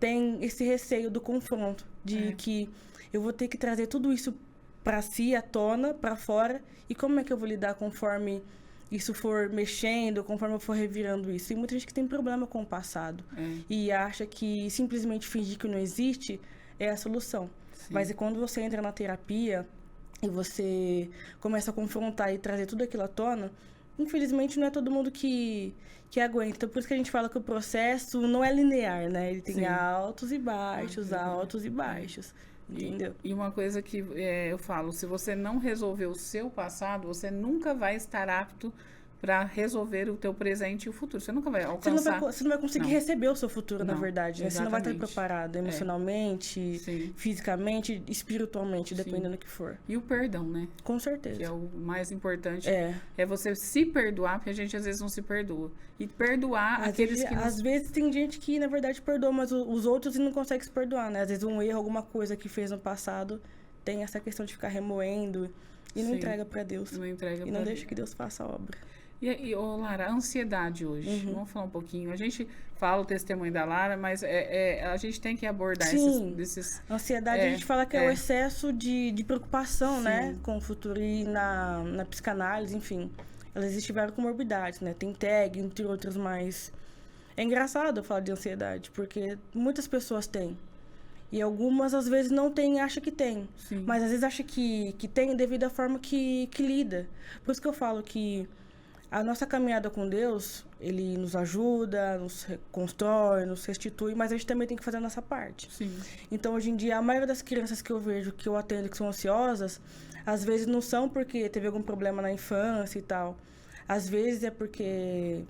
têm esse receio do confronto, de que eu vou ter que trazer tudo isso para si, à tona, para fora, e como é que eu vou lidar conforme isso for mexendo, conforme eu for revirando isso. E muita gente que tem problema com o passado e acha que simplesmente fingir que não existe é a solução. Mas é quando você entra na terapia e você começa a confrontar e trazer tudo aquilo à tona, infelizmente não é todo mundo que aguenta. Então, por isso que a gente fala que o processo não é linear, né? Ele tem altos e baixos, altos e baixos. Entendeu? E uma coisa que eu falo, se você não resolver o seu passado, você nunca vai estar apto para resolver o teu presente e o futuro. Você nunca vai alcançar. Você não vai conseguir receber o seu futuro, na Não, verdade. Né? Você não vai estar exatamente. preparado emocionalmente, Sim. fisicamente, espiritualmente, dependendo do que for. E o perdão, né? Com certeza. Que é o mais importante. É. É você se perdoar, porque a gente às vezes não se perdoa. E perdoar aqueles que Às vezes tem gente que, na verdade, perdoa, mas os outros não conseguem se perdoar, né? Às vezes um erro, alguma coisa que fez no passado, tem essa questão de ficar remoendo e não Sim. entrega pra Deus. não entrega E pra não Deus. deixa que Deus faça a obra. E ô, Lara, a ansiedade hoje, vamos falar um pouquinho. A gente fala o testemunho da Lara, mas a gente tem que abordar Sim. esses... Ansiedade, a gente fala que é o excesso de preocupação, Sim. né? Com o futuro. E na psicanálise, enfim, elas existem várias comorbidades, né? Tem TAG, entre outras, mas... É engraçado eu falar de ansiedade, porque muitas pessoas têm. E algumas, às vezes, não têm e acham que tem. Sim. Mas, às vezes, acham que tem devido à forma que lida. Por isso que eu falo que a nossa caminhada com Deus, Ele nos ajuda, nos constrói, nos restitui, mas a gente também tem que fazer a nossa parte. Sim. Então, hoje em dia, a maioria das crianças que eu vejo, que eu atendo, que são ansiosas, às vezes não são porque teve algum problema na infância e tal. Às vezes é porque,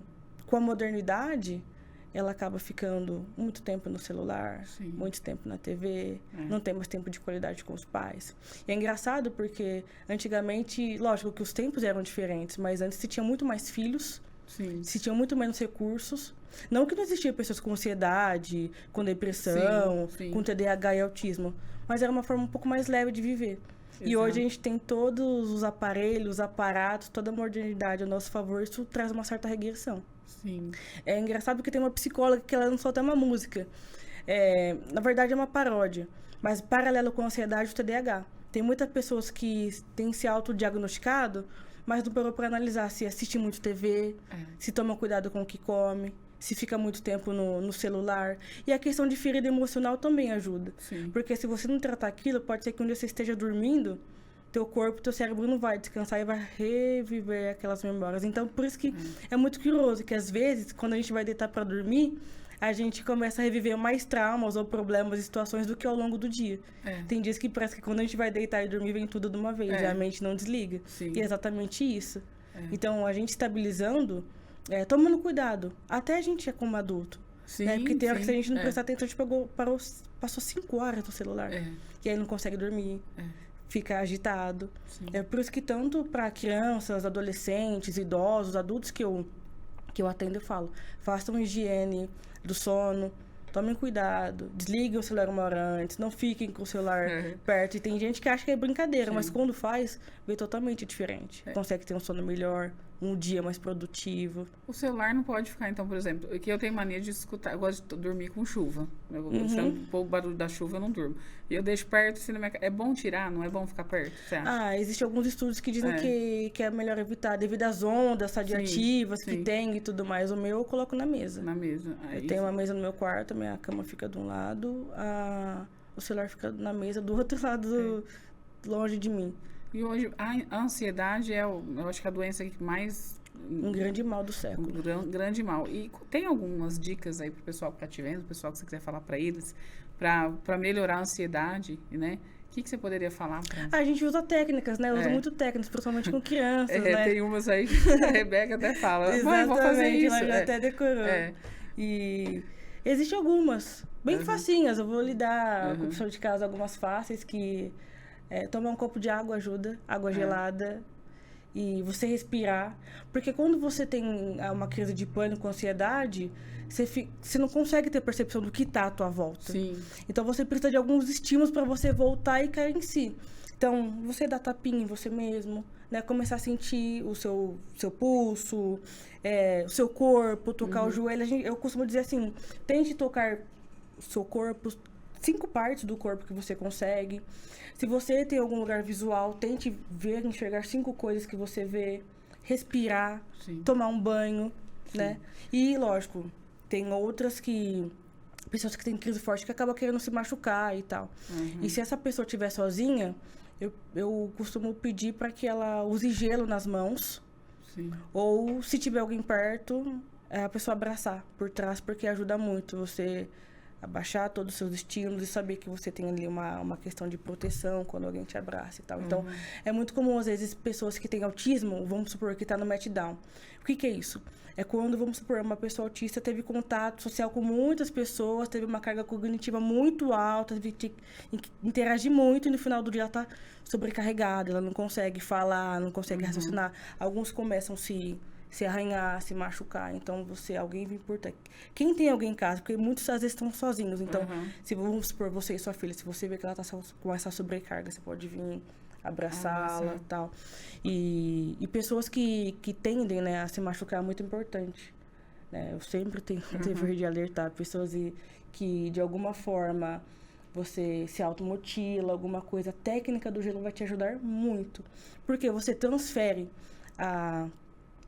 com a modernidade, ela acaba ficando muito tempo no celular, Sim. muito tempo na TV, não tem mais tempo de qualidade com os pais. E é engraçado porque, antigamente, lógico que os tempos eram diferentes, mas antes se tinha muito mais filhos, Sim. se tinha muito menos recursos. Não que não existia pessoas com ansiedade, com depressão, Sim, sim. com TDAH e autismo, mas era uma forma um pouco mais leve de viver. E Exato. hoje a gente tem todos os aparelhos, os aparatos, toda a modernidade a nosso favor, isso traz uma certa regressão. Sim. É engraçado porque tem uma psicóloga que ela não solta uma música. Na verdade é uma paródia, mas paralelo com a ansiedade e o TDAH. Tem muitas pessoas que têm se autodiagnosticado, mas não parou para analisar se assiste muito TV, se toma cuidado com o que come, se fica muito tempo no celular. E a questão de ferida emocional também ajuda. Sim. Porque se você não tratar aquilo, pode ser que um dia você esteja dormindo, teu corpo, teu cérebro não vai descansar e vai reviver aquelas memórias. Então, por isso que é muito curioso que, às vezes, quando a gente vai deitar para dormir, a gente começa a reviver mais traumas ou problemas e situações do que ao longo do dia. Tem dias que parece que quando a gente vai deitar e dormir, vem tudo de uma vez, e a mente não desliga. Sim. E é exatamente isso. Então, a gente estabilizando, tomando cuidado, até a gente é como adulto. Sim, Né? Porque tem hora que se a sim, gente não prestar atenção, a gente passou 5 horas no celular. E aí não consegue dormir. Fica agitado. Sim. É por isso que tanto para crianças, adolescentes, idosos, adultos que eu atendo, eu falo, façam higiene do sono, tomem cuidado, desliguem o celular uma hora antes, não fiquem com o celular perto. E tem gente que acha que é brincadeira, mas quando faz, vê totalmente diferente. Consegue ter um sono melhor, um dia mais produtivo. O celular não pode ficar, então, por exemplo, que eu tenho mania de escutar, eu gosto de dormir com chuva. Se eu pôr o barulho da chuva, eu não durmo. E eu deixo perto, assim, na minha... É bom tirar, não é bom ficar perto, você acha? Existem alguns estudos que dizem que é melhor evitar, devido às ondas radiativas que tem e tudo mais. O meu eu coloco na mesa. Na mesa. Aí, Eu tenho uma mesa no meu quarto, minha cama fica de um lado, o celular fica na mesa do outro lado, longe de mim. E hoje, a ansiedade eu acho que é a doença que mais... Um grande mal do século. Grande mal. E tem algumas dicas aí pro pessoal que tá te vendo, o pessoal que você quiser falar para eles, para melhorar a ansiedade, né? O que você poderia falar pra... A gente usa técnicas, né? Usa muito técnicas, principalmente com crianças, né? Tem umas aí que a Rebeca até fala, mãe, vou fazer isso. Ela já até decorou. E existem algumas, bem facinhas. Eu vou lhe dar, com o pessoal de casa, algumas fáceis que... tomar um copo de água ajuda, água gelada, e você respirar. Porque quando você tem uma crise de pânico, ansiedade, você não consegue ter percepção do que está à tua volta. Sim. Então você precisa de alguns estímulos para você voltar e cair em si. Então, você dá tapinha em você mesmo, né? Começar a sentir o seu pulso, o seu corpo, tocar o joelho. Eu costumo dizer assim, tente tocar o seu corpo, 5 partes do corpo que você consegue. Se você tem algum lugar visual, tente ver, enxergar 5 coisas que você vê, respirar, tomar um banho, né? E, lógico, tem outras pessoas que têm crise forte que acabam querendo se machucar e tal. E se essa pessoa estiver sozinha, eu costumo pedir para que ela use gelo nas mãos. Sim. Ou, se tiver alguém perto, a pessoa abraçar por trás, porque ajuda muito você abaixar todos os seus estímulos e saber que você tem ali uma questão de proteção quando alguém te abraça e tal. Então, é muito comum, às vezes, pessoas que têm autismo, vamos supor que está no meltdown. O que é isso? É quando, vamos supor, uma pessoa autista teve contato social com muitas pessoas, teve uma carga cognitiva muito alta, teve que interagir muito e no final do dia ela está sobrecarregada, ela não consegue falar, não consegue raciocinar. Alguns começam a se arranhar, se machucar. Então, alguém vem por trás. Quem tem alguém em casa, porque muitos às vezes estão sozinhos. Então, se vamos supor, você e sua filha, se você vê que ela está com essa sobrecarga, você pode vir abraçá-la e tal. E pessoas que tendem, né, a se machucar é muito importante. Né? Eu sempre tenho o dever de alertar pessoas que, de alguma forma, você se automutila, alguma coisa. A técnica do gelo vai te ajudar muito. Porque você transfere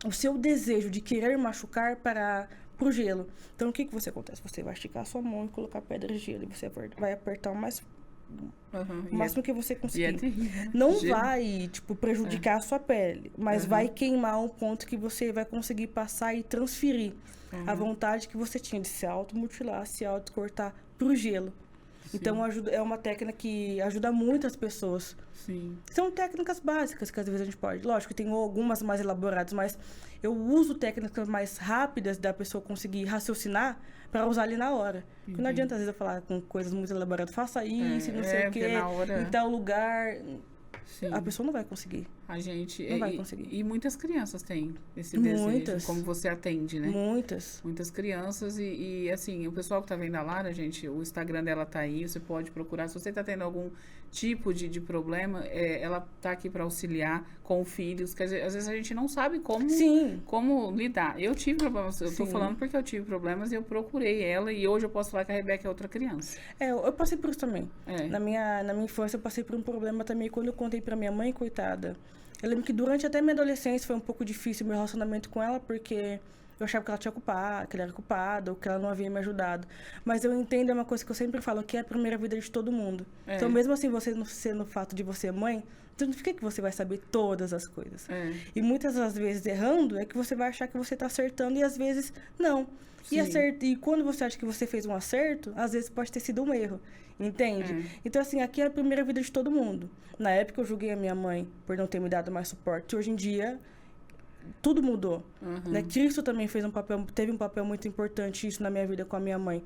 o seu desejo de querer machucar para o gelo. Então, o que você acontece? Você vai esticar a sua mão e colocar pedra de gelo. E você vai apertar o máximo que você conseguir. Não vai, prejudicar a sua pele, mas vai queimar um ponto que você vai conseguir passar e transferir a vontade que você tinha de se automutilar, se autocortar pro gelo. Sim. Então, é uma técnica que ajuda muito as pessoas. Sim. São técnicas básicas que às vezes a gente pode. Lógico que tem algumas mais elaboradas, mas eu uso técnicas mais rápidas da pessoa conseguir raciocinar para usar ali na hora. Porque não adianta às vezes eu falar com coisas muito elaboradas. Faça isso, não sei o quê, em tal lugar. Sim. A pessoa não vai conseguir. A gente... Não vai conseguir. E muitas crianças têm esse desejo, como você atende, né? Muitas. Muitas crianças e assim, o pessoal que tá vendo a Lara, gente, o Instagram dela tá aí, você pode procurar. Se você tá tendo algum tipo de problema, ela tá aqui para auxiliar com filhos. Quer dizer, às vezes a gente não sabe como lidar. Eu tive problemas, eu tô falando porque eu tive problemas e eu procurei ela e hoje eu posso falar que a Rebeca é outra criança. Eu passei por isso também. Na minha infância eu passei por um problema também quando eu contei pra minha mãe, coitada. Eu lembro que durante até minha adolescência foi um pouco difícil o meu relacionamento com ela, porque eu achava que ela tinha culpado, que ela era culpada, ou que ela não havia me ajudado. Mas eu entendo, é uma coisa que eu sempre falo, que é a primeira vida de todo mundo. Então, mesmo assim, você não sendo o fato de você mãe, significa que você vai saber todas as coisas. E muitas das vezes errando, é que você vai achar que você tá acertando, e às vezes não. E quando você acha que você fez um acerto, às vezes pode ter sido um erro. Entende? Então, assim, aqui é a primeira vida de todo mundo. Na época, eu julguei a minha mãe por não ter me dado mais suporte. Hoje em dia, tudo mudou. Né? Cristo também teve um papel muito importante isso na minha vida com a minha mãe.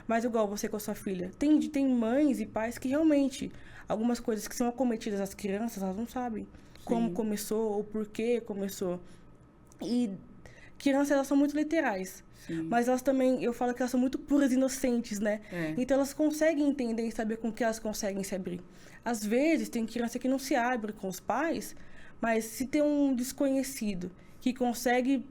Mas igual você com a sua filha. Tem mães e pais que realmente, algumas coisas que são acometidas às crianças, elas não sabem como começou ou por que começou. E crianças, elas são muito literais. Sim. Mas elas também, eu falo que elas são muito puras e inocentes, né? Então elas conseguem entender e saber com que elas conseguem se abrir. Às vezes tem criança que não se abre com os pais, mas se tem um desconhecido que consegue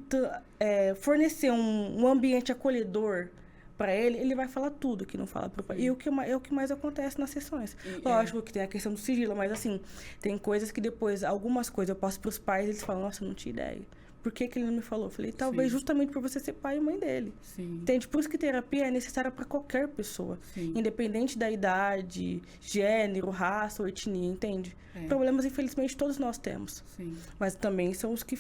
fornecer um ambiente acolhedor para ele vai falar tudo que não fala pro pai. E é o que mais acontece nas sessões. Lógico que tem a questão do sigilo, mas assim, tem coisas que depois, algumas coisas eu passo pros pais e eles falam, nossa, eu não tinha ideia. Por que ele não me falou? Eu falei, talvez justamente por você ser pai e mãe dele. Entende? Por isso que terapia é necessária para qualquer pessoa. Independente da idade, gênero, raça ou etnia, entende? Problemas, infelizmente, todos nós temos. Mas também são os que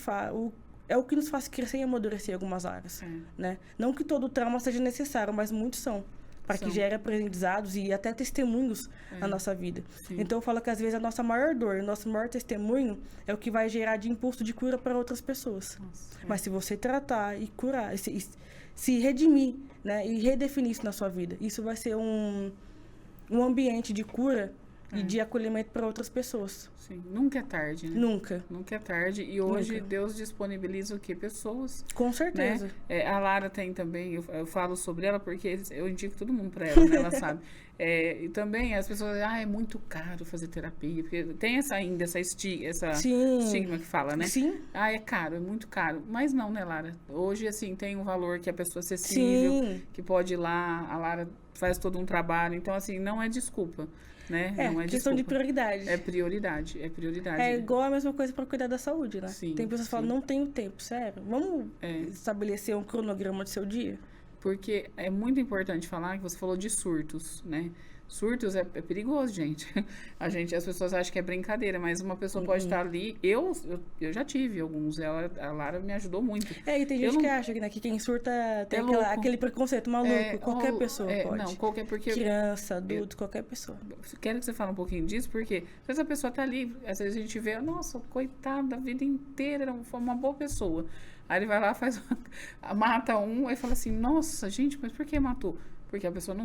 é o que nos faz crescer e amadurecer em algumas áreas. Né? Não que todo trauma seja necessário, mas muitos são. Para que gere aprendizados e até testemunhos na nossa vida. Então, eu falo que às vezes a nossa maior dor, o nosso maior testemunho é o que vai gerar de impulso de cura para outras pessoas. Mas se você tratar e curar, se redimir, né, e redefinir isso na sua vida, isso vai ser um ambiente de cura e de acolhimento para outras pessoas. Nunca é tarde, né? Nunca. Nunca é tarde. E hoje Deus disponibiliza o quê? Pessoas. Com certeza. Né? A Lara tem também, eu falo sobre ela porque eu indico todo mundo para ela, né? Ela sabe. E também as pessoas dizem, é muito caro fazer terapia. Porque tem essa estigma que fala, né? Sim. É caro, é muito caro. Mas não, né, Lara? Hoje, assim, tem um valor que a pessoa acessível, que pode ir lá, a Lara faz todo um trabalho. Então, assim, não é desculpa. Né? Não é questão de prioridade. É prioridade. É igual a mesma coisa para cuidar da saúde, né? Tem pessoas que falam, não tenho tempo, sério. Vamos estabelecer um cronograma do seu dia? porque é muito importante falar que você falou de surtos, né? Surtos é perigoso, gente. As pessoas acham que é brincadeira, mas uma pessoa pode estar ali. Eu já tive alguns, a Lara me ajudou muito. E tem gente que acha que, né, que quem surta tem aquele preconceito maluco. Qualquer pessoa pode. Não, qualquer, porque... Criança, adulto, qualquer pessoa. Quero que você fale um pouquinho disso, porque às vezes a pessoa tá ali, às vezes a gente vê, nossa, coitada, a vida inteira, foi uma boa pessoa. Aí ele vai lá, mata um, aí fala assim, nossa, gente, mas por que matou? Porque a pessoa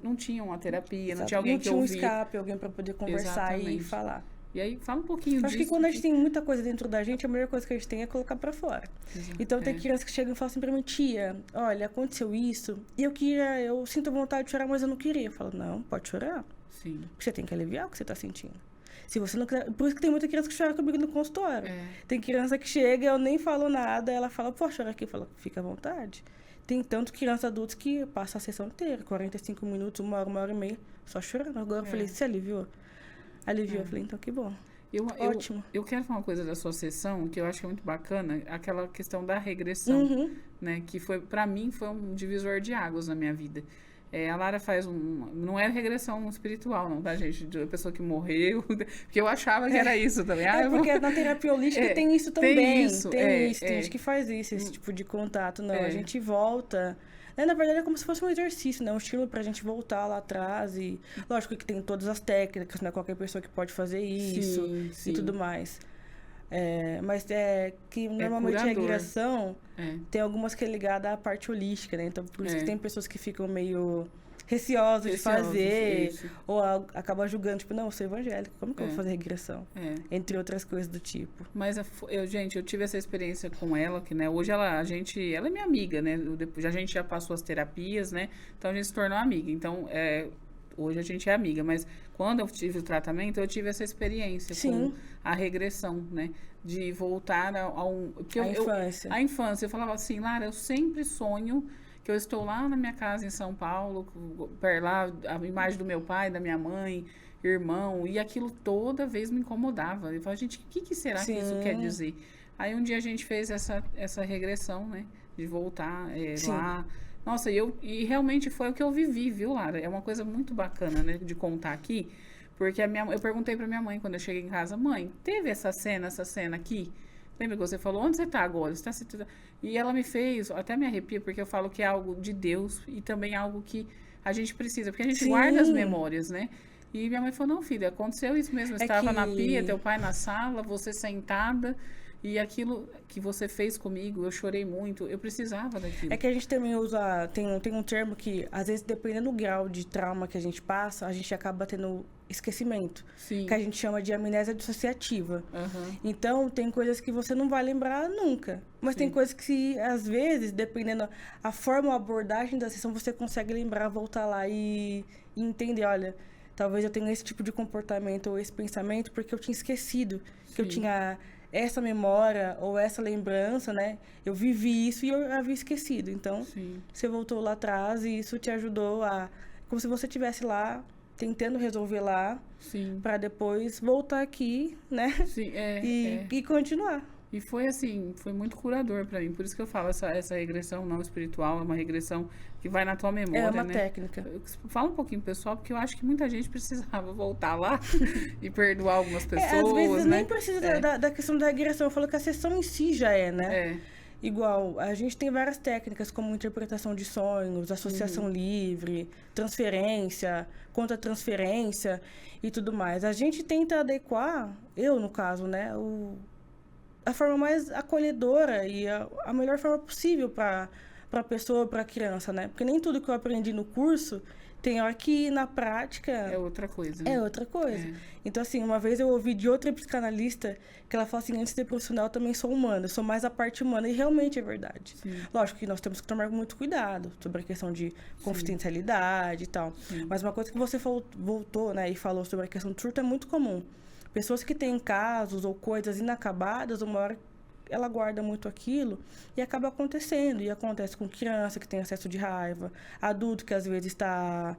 não tinha uma terapia, não tinha alguém que ouvia. Não tinha um escape, alguém para poder conversar e falar. E aí, fala um pouquinho disso. Acho que quando a gente tem muita coisa dentro da gente, a melhor coisa que a gente tem é colocar para fora. Exato. Então, tem crianças que chegam e falam assim pra mim, tia, olha, aconteceu isso, e eu sinto vontade de chorar, mas eu não queria. Eu falo, não, pode chorar. Sim. Porque você tem que aliviar o que você tá sentindo. Se você não quiser... Por isso que tem muita criança que chora comigo no consultório. Tem criança que chega, eu nem falo nada, ela fala, pô, chora aqui. Eu falo, fica à vontade. Tem tanto criança adultos que passa a sessão inteira, 45 minutos, uma hora e meia, só chorando. Agora eu falei, você aliviou? Aliviou. Eu falei, então que bom. Ótimo. Eu quero falar uma coisa da sua sessão, que eu acho que é muito bacana, aquela questão da regressão, né? Que pra mim, foi um divisor de águas na minha vida. A Lara faz não é regressão espiritual, não, tá, gente? De uma pessoa que morreu, porque eu achava que era isso também. Porque na terapia holística tem isso também. Tem gente que faz isso, esse tipo de contato. Não, a gente volta... Na verdade, é como se fosse um exercício, né? Um estímulo pra gente voltar lá atrás e... Lógico que tem todas as técnicas, né? Qualquer pessoa que pode fazer isso e tudo mais. Mas que normalmente a regressão tem algumas que é ligada à parte holística, né? Então, por isso que tem pessoas que ficam meio receosas de fazer, ou acabam julgando, tipo, não, eu sou evangélico, como que eu vou fazer regressão? Entre outras coisas do tipo. Mas, eu tive essa experiência com ela, que, né, hoje ela é minha amiga, né? A gente já passou as terapias, né? Então, a gente se tornou amiga. Então, hoje a gente é amiga, mas quando eu tive o tratamento, eu tive essa experiência com a regressão, né? De voltar a infância. A infância. Eu falava assim, Lara, eu sempre sonho que eu estou lá na minha casa em São Paulo, lá a imagem do meu pai, da minha mãe, irmão, e aquilo toda vez me incomodava. Eu falava, gente, o que será que isso quer dizer? Aí um dia a gente fez essa regressão, né? De voltar lá. Nossa, e realmente foi o que eu vivi, viu, Lara? É uma coisa muito bacana, né, de contar aqui, porque eu perguntei pra minha mãe quando eu cheguei em casa, mãe, teve essa cena aqui? Lembra que você falou, onde você tá agora? E ela me fez, até me arrepia, porque eu falo que é algo de Deus e também algo que a gente precisa, porque a gente guarda as memórias, né? E minha mãe falou, não, filha, aconteceu isso mesmo, eu estava na pia, teu pai na sala, você sentada... E aquilo que você fez comigo, eu chorei muito, eu precisava daquilo. É que a gente também usa, tem um termo que, às vezes, dependendo do grau de trauma que a gente passa, a gente acaba tendo esquecimento. Sim. Que a gente chama de amnésia dissociativa. Então, tem coisas que você não vai lembrar nunca. Mas tem coisas que, às vezes, dependendo a forma ou a abordagem da sessão, você consegue lembrar, voltar lá e entender, olha, talvez eu tenha esse tipo de comportamento ou esse pensamento porque eu tinha esquecido que eu tinha... essa memória ou essa lembrança, né? Eu vivi isso e eu havia esquecido. Então, você voltou lá atrás e isso te ajudou como se você estivesse lá, tentando resolver lá, para depois voltar aqui, né? E continuar. E foi assim, foi muito curador para mim. Por isso que eu falo, essa regressão não espiritual é uma regressão que vai na tua memória, né? É uma técnica. Fala um pouquinho, pessoal, porque eu acho que muita gente precisava voltar lá e perdoar algumas pessoas, às vezes né? nem precisa da questão da regressão. Eu falo que a sessão em si já né? Igual, a gente tem várias técnicas, como interpretação de sonhos, associação livre, transferência, contra-transferência e tudo mais. A gente tenta adequar, eu no caso, né? A forma mais acolhedora e a melhor forma possível para a pessoa, para a criança, né? Porque nem tudo que eu aprendi no curso tem hora que na prática... é outra coisa, né? É outra coisa. Então, assim, uma vez eu ouvi de outra psicanalista que ela fala assim, antes de ser profissional, eu também sou humana, eu sou mais a parte humana, e realmente é verdade. Lógico que nós temos que tomar muito cuidado sobre a questão de confidencialidade e tal. Mas uma coisa que você voltou, né, e falou sobre a questão do surto é muito comum. Pessoas que têm casos ou coisas inacabadas, uma hora ela guarda muito aquilo e acaba acontecendo. E acontece com criança que tem excesso de raiva, adulto que às vezes está...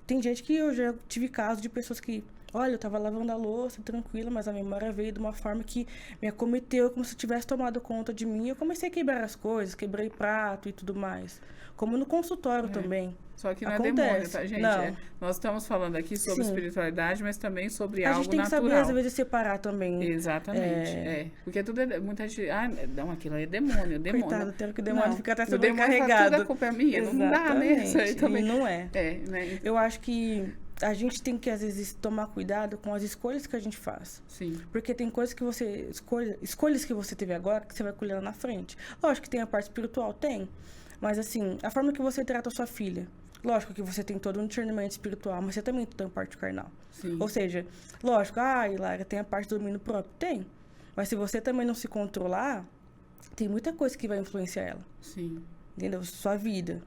Tem gente que eu já tive casos de pessoas que Olha, eu tava lavando a louça, tranquila, mas a memória veio de uma forma que me acometeu, como se tivesse tomado conta de mim. Eu comecei a quebrar as coisas, quebrei prato e tudo mais. Como no consultório também. Só que não Acontece. é demônio, tá, gente? Não. Nós estamos falando aqui sobre Sim. espiritualidade, mas também sobre A algo gente tem que natural. saber, às vezes, separar também. Exatamente, Porque tudo é... Muita gente... Ah, não, aquilo aí é demônio, demônio. Coitado, tendo que o demônio Não, fica até o demônio fala, sobrecarregado. tudo a culpa é minha. Não dá, né? Isso aí Exatamente. também... E não é. Né? Eu acho que a gente tem que, às vezes, tomar cuidado com as escolhas que a gente faz. Sim. Porque tem coisas que você... Escolhas que você teve agora, que você vai colher lá na frente. Lógico que tem a parte espiritual, tem. Mas, assim, a forma que você trata a sua filha. Lógico que você tem todo um discernimento espiritual, mas você também tem a parte carnal. Sim. Ou seja, lógico, Lara, tem a parte do domínio próprio? Tem. Mas se você também não se controlar, tem muita coisa que vai influenciar ela. Sim. Entendeu? Sua vida.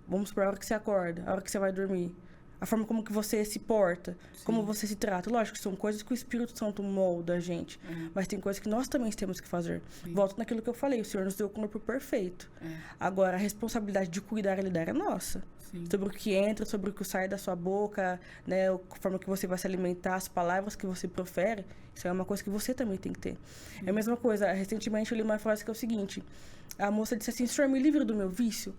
Vamos supor, a hora que você acorda, a hora que você vai dormir. A forma como que você se porta, como você se trata. Lógico que são coisas que o Espírito Santo molda a gente. Mas tem coisas que nós também temos que fazer. Volto naquilo que eu falei, o Senhor nos deu o corpo perfeito. Agora, a responsabilidade de cuidar e lidar é nossa. Sim. Sobre o que entra, sobre o que sai da sua boca, né? A forma que você vai se alimentar, as palavras que você profere. Isso é uma coisa que você também tem que ter. É a mesma coisa. Recentemente eu li uma frase que é o seguinte. A moça disse assim, Senhor, me livra do meu vício.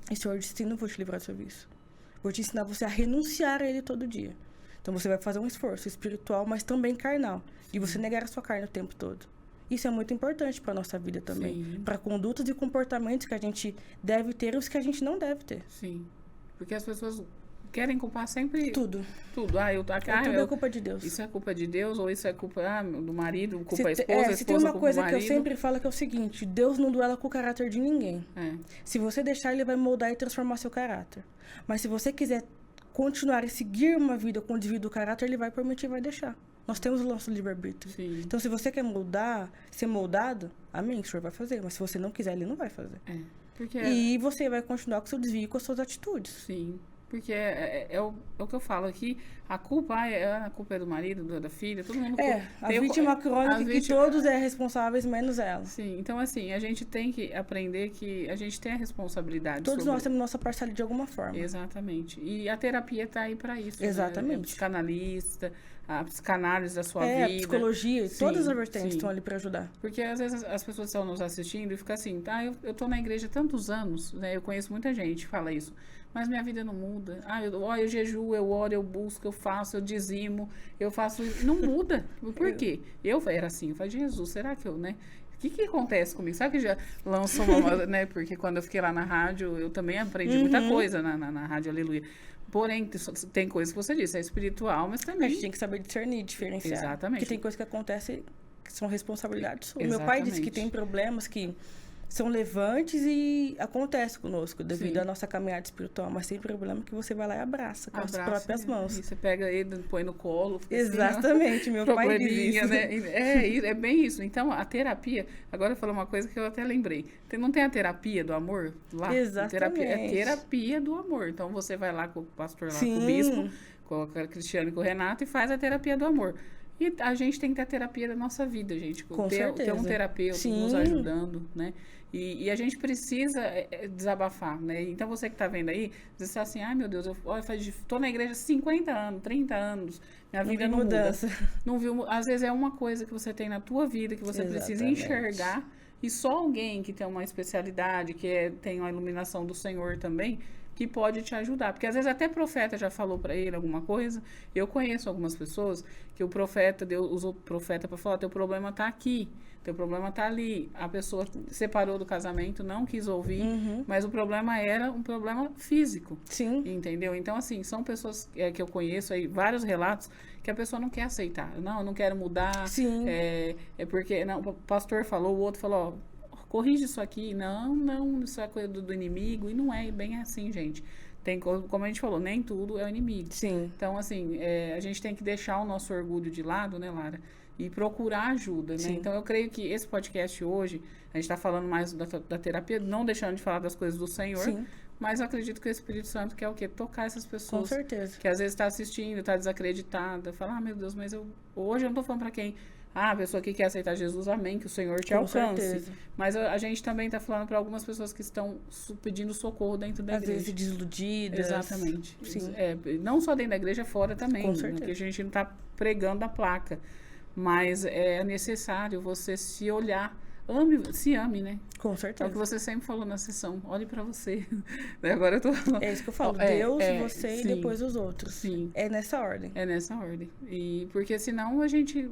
E o Senhor disse, não vou te livrar do seu vício. Vou te ensinar você a renunciar a ele todo dia. Então você vai fazer um esforço espiritual, mas também carnal. E você negar a sua carne o tempo todo. Isso é muito importante para nossa vida também. Para condutas e comportamentos que a gente deve ter e os que a gente não deve ter. Sim. Porque as pessoas querem culpar sempre... Tudo. Tudo. Tudo é culpa de Deus. Isso é culpa de Deus, ou isso é culpa do marido, culpa da Se esposa, tem uma culpa coisa do que eu marido. sempre falo que é o seguinte, Deus não duela com o caráter de ninguém. Se você deixar, ele vai moldar e transformar seu caráter. Mas se você quiser continuar e seguir uma vida com o devido caráter, ele vai permitir e vai deixar. Nós temos o nosso livre-arbítrio. Então, se você quer mudar, ser moldado, amém, o Senhor vai fazer. Mas se você não quiser, ele não vai fazer. Porque E você vai continuar com o seu desvio e com as suas atitudes. Sim. Porque é o que eu falo aqui, a culpa é do marido, da filha, todo mundo culpa. A vítima crônica que todos é responsáveis, menos ela. Sim, então assim, a gente tem que aprender que a gente tem a responsabilidade. Todos nós temos nossa parcela de alguma forma. Exatamente. E a terapia está aí para isso. Exatamente. Né? Psicanalista, a psicanálise da sua vida. A psicologia, todas as vertentes estão ali para ajudar. Porque às vezes as pessoas estão nos assistindo e ficam assim, eu tô na igreja há tantos anos, né? Eu conheço muita gente que fala isso. Mas minha vida não muda. Eu jejuo, eu oro, eu busco, eu faço, eu dizimo, eu faço... Não muda. Por quê? Eu era assim, eu falei, Jesus, será que eu, né? O que acontece comigo? Sabe que já lançou uma... né? Porque quando eu fiquei lá na rádio, eu também aprendi muita coisa na Rádio Aleluia. Porém, tem coisas que você disse, é espiritual, mas também... A gente tem que saber discernir, diferenciar. Exatamente. Porque tem coisas que acontecem que são responsabilidades suas. Exatamente. Meu pai disse que tem problemas que são levantes e acontece conosco devido à nossa caminhada espiritual, mas tem problema que você vai lá e abraça com as próprias mãos. E você pega ele, põe no colo. Exatamente, assim, meu pai diz isso. Né? É bem isso. Então, a terapia, agora eu falei uma coisa que eu até lembrei. Não tem a terapia do amor lá? Exatamente. É terapia do amor. Então, você vai lá com o pastor, lá com o bispo, com o Cristiano e com o Renato e faz a terapia do amor. E a gente tem que ter a terapia da nossa vida, gente. Com certeza. Ter um terapeuta nos ajudando, né? E a gente precisa desabafar, né? Então, você que está vendo aí, diz assim, ai, meu Deus, eu estou na igreja há 50 anos, 30 anos, minha vida não muda. Não viu, às vezes é uma coisa que você tem na tua vida, que você precisa enxergar, e só alguém que tem uma especialidade, que tem uma iluminação do Senhor também, que pode te ajudar. Porque às vezes até profeta já falou para ele alguma coisa. Eu conheço algumas pessoas que o profeta, Deus usou o profeta para falar, teu problema tá aqui, teu problema tá ali. A pessoa separou do casamento, não quis ouvir, mas o problema era um problema físico. Sim. Entendeu? Então, assim, são pessoas que eu conheço aí, vários relatos, que a pessoa não quer aceitar. Não, eu não quero mudar. Sim. É porque, não, o pastor falou, o outro falou, corrige isso aqui. Não, isso é coisa do inimigo. E não é bem assim, gente. Tem, como a gente falou, nem tudo é o inimigo. Sim. Então, assim, a gente tem que deixar o nosso orgulho de lado, né, Lara? E procurar ajuda, né? Então, eu creio que esse podcast hoje, a gente está falando mais da terapia, não deixando de falar das coisas do Senhor. Sim. Mas eu acredito que o Espírito Santo quer o quê? Tocar essas pessoas. Com certeza. Que às vezes está assistindo, está desacreditada. Fala, meu Deus, mas hoje eu não estou falando para quem a pessoa que quer aceitar Jesus, amém, que o Senhor te Com alcance. certeza. Mas a gente também está falando para algumas pessoas que estão pedindo socorro dentro da Às igreja. vezes desiludidas. Exatamente. Sim. Não só dentro da igreja, fora também. Com certeza. Porque a gente não está pregando a placa. Mas é necessário você se olhar. Se ame, né? Com É o certeza. que você sempre falou na sessão. Olhe para você. Agora eu tô... É isso que eu falo. Deus, você e depois os outros. Sim. É nessa ordem. É nessa ordem. E porque senão a gente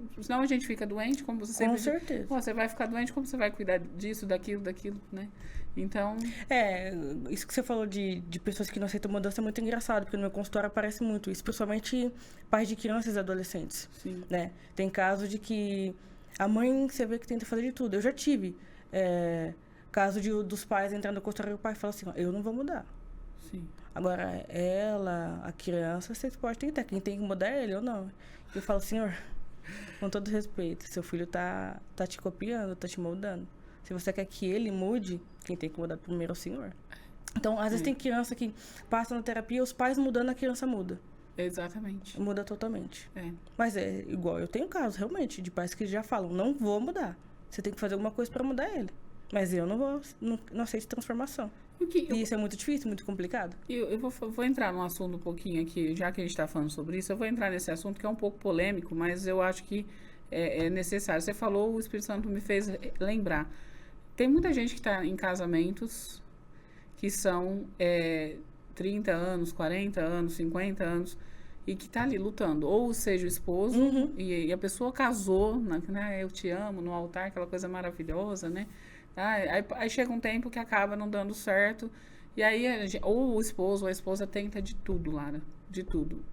fica doente, como você sempre Com diz. certeza. Pô, você vai ficar doente, como você vai cuidar disso, daquilo, né? Então, Isso que você falou de pessoas que não aceitam mudança é muito engraçado, porque no meu consultório aparece muito isso, principalmente pais de crianças e adolescentes, sim. né? Tem caso de que a mãe, você vê que tenta fazer de tudo. Eu já tive caso dos pais entrando no consultório e o pai fala assim, ó, eu não vou mudar. Sim. Agora, ela, a criança, vocês podem tentar. Quem tem que mudar é ele ou não. Eu falo, senhor, com todo respeito, seu filho tá te copiando, tá te moldando. Se você quer que ele mude, quem tem que mudar primeiro é o senhor. Então, às vezes tem criança que passa na terapia, os pais mudando, a criança muda. Exatamente. Muda totalmente. É. Mas é igual, eu tenho casos, realmente, de pais que já falam, não vou mudar. Você tem que fazer alguma coisa para mudar ele. Mas eu não aceito transformação. E isso é muito difícil, muito complicado. Eu vou entrar num assunto um pouquinho aqui, já que a gente está falando sobre isso, eu vou entrar nesse assunto que é um pouco polêmico, mas eu acho que é necessário. Você falou, o Espírito Santo me fez lembrar. Tem muita gente que está em casamentos que são 30 anos, 40 anos, 50 anos, e que está ali lutando. Ou seja, o esposo, e a pessoa casou, né, eu te amo, no altar, aquela coisa maravilhosa, né? Aí chega um tempo que acaba não dando certo, e aí ou o esposo ou a esposa tenta de tudo, Lara, de tudo.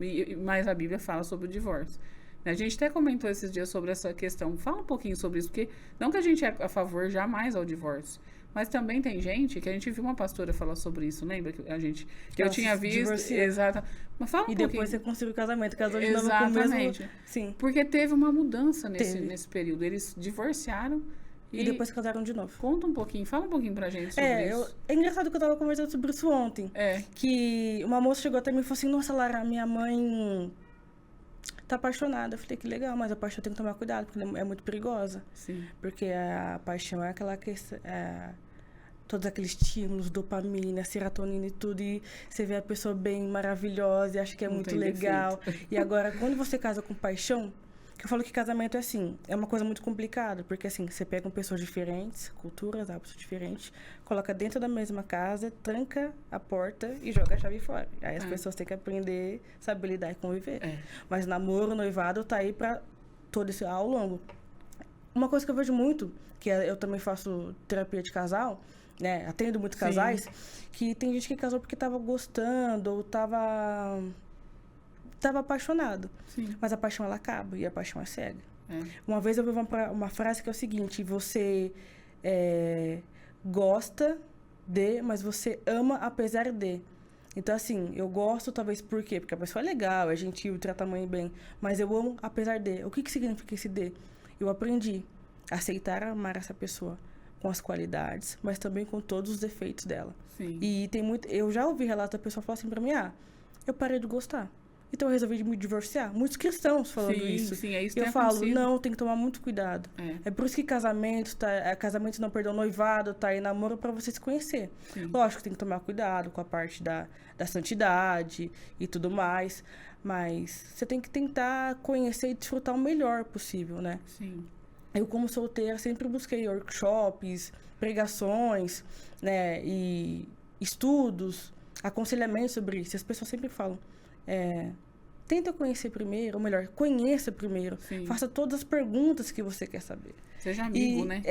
Mas a Bíblia fala sobre o divórcio. A gente até comentou esses dias sobre essa questão. Fala um pouquinho sobre isso, porque não que a gente é a favor jamais ao divórcio, mas também tem gente, que a gente viu uma pastora falar sobre isso, lembra? Que eu tinha visto. Exato. Mas fala um pouquinho. E depois você conseguiu o casamento, casou de novo com o Exatamente. mesmo... Sim. Porque teve uma mudança nesse período. Eles divorciaram e depois casaram de novo. Conta um pouquinho, fala um pouquinho pra gente sobre isso. É engraçado que eu tava conversando sobre isso ontem. Que uma moça chegou até mim e falou assim, nossa, Lara, minha mãe tá apaixonada. Eu falei, que legal, mas a paixão tem que tomar cuidado, porque é muito perigosa. Sim. Porque a paixão é aquela questão... todos aqueles estímulos, dopamina, serotonina e tudo, e você vê a pessoa bem maravilhosa e acha que é muito legal. E agora, quando você casa com paixão, que eu falo que casamento é assim, é uma coisa muito complicada, porque assim, você pega pessoas diferentes, culturas, hábitos diferentes, coloca dentro da mesma casa, tranca a porta e joga a chave fora. Aí as pessoas têm que aprender, saber lidar e conviver. Mas namoro, noivado, tá aí pra todo esse ao longo. Uma coisa que eu vejo muito, que eu também faço terapia de casal, né, atendo muitos casais, que tem gente que casou porque tava gostando ou tava apaixonado. Sim. Mas a paixão, ela acaba e a paixão é cega. Uma vez eu vi uma frase que é o seguinte, você gosta de, mas você ama apesar de. Então, assim, eu gosto talvez por quê? Porque a pessoa é legal, é gentil, trata a mãe bem, mas eu amo apesar de. O que significa esse de? Eu aprendi a aceitar, amar essa pessoa com as qualidades, mas também com todos os defeitos dela. Sim. E tem muito... Eu já ouvi relato da pessoa falar assim pra mim, eu parei de gostar. Então eu resolvi me divorciar. Muitos cristãos falando isso. Sim, é isso que eu falo, acontecido. não, tem que tomar muito cuidado. É por isso que casamento não, perdão, noivado, tá aí namoro pra você se conhecer. Sim. Lógico que tem que tomar cuidado com a parte da santidade e tudo mais, mas você tem que tentar conhecer e desfrutar o melhor possível, né? Sim. Eu, como solteira, sempre busquei workshops, pregações, né, e estudos, aconselhamentos sobre isso. As pessoas sempre falam, tenta conhecer primeiro, ou melhor, conheça primeiro. Sim. Faça todas as perguntas que você quer saber. Seja amigo, né?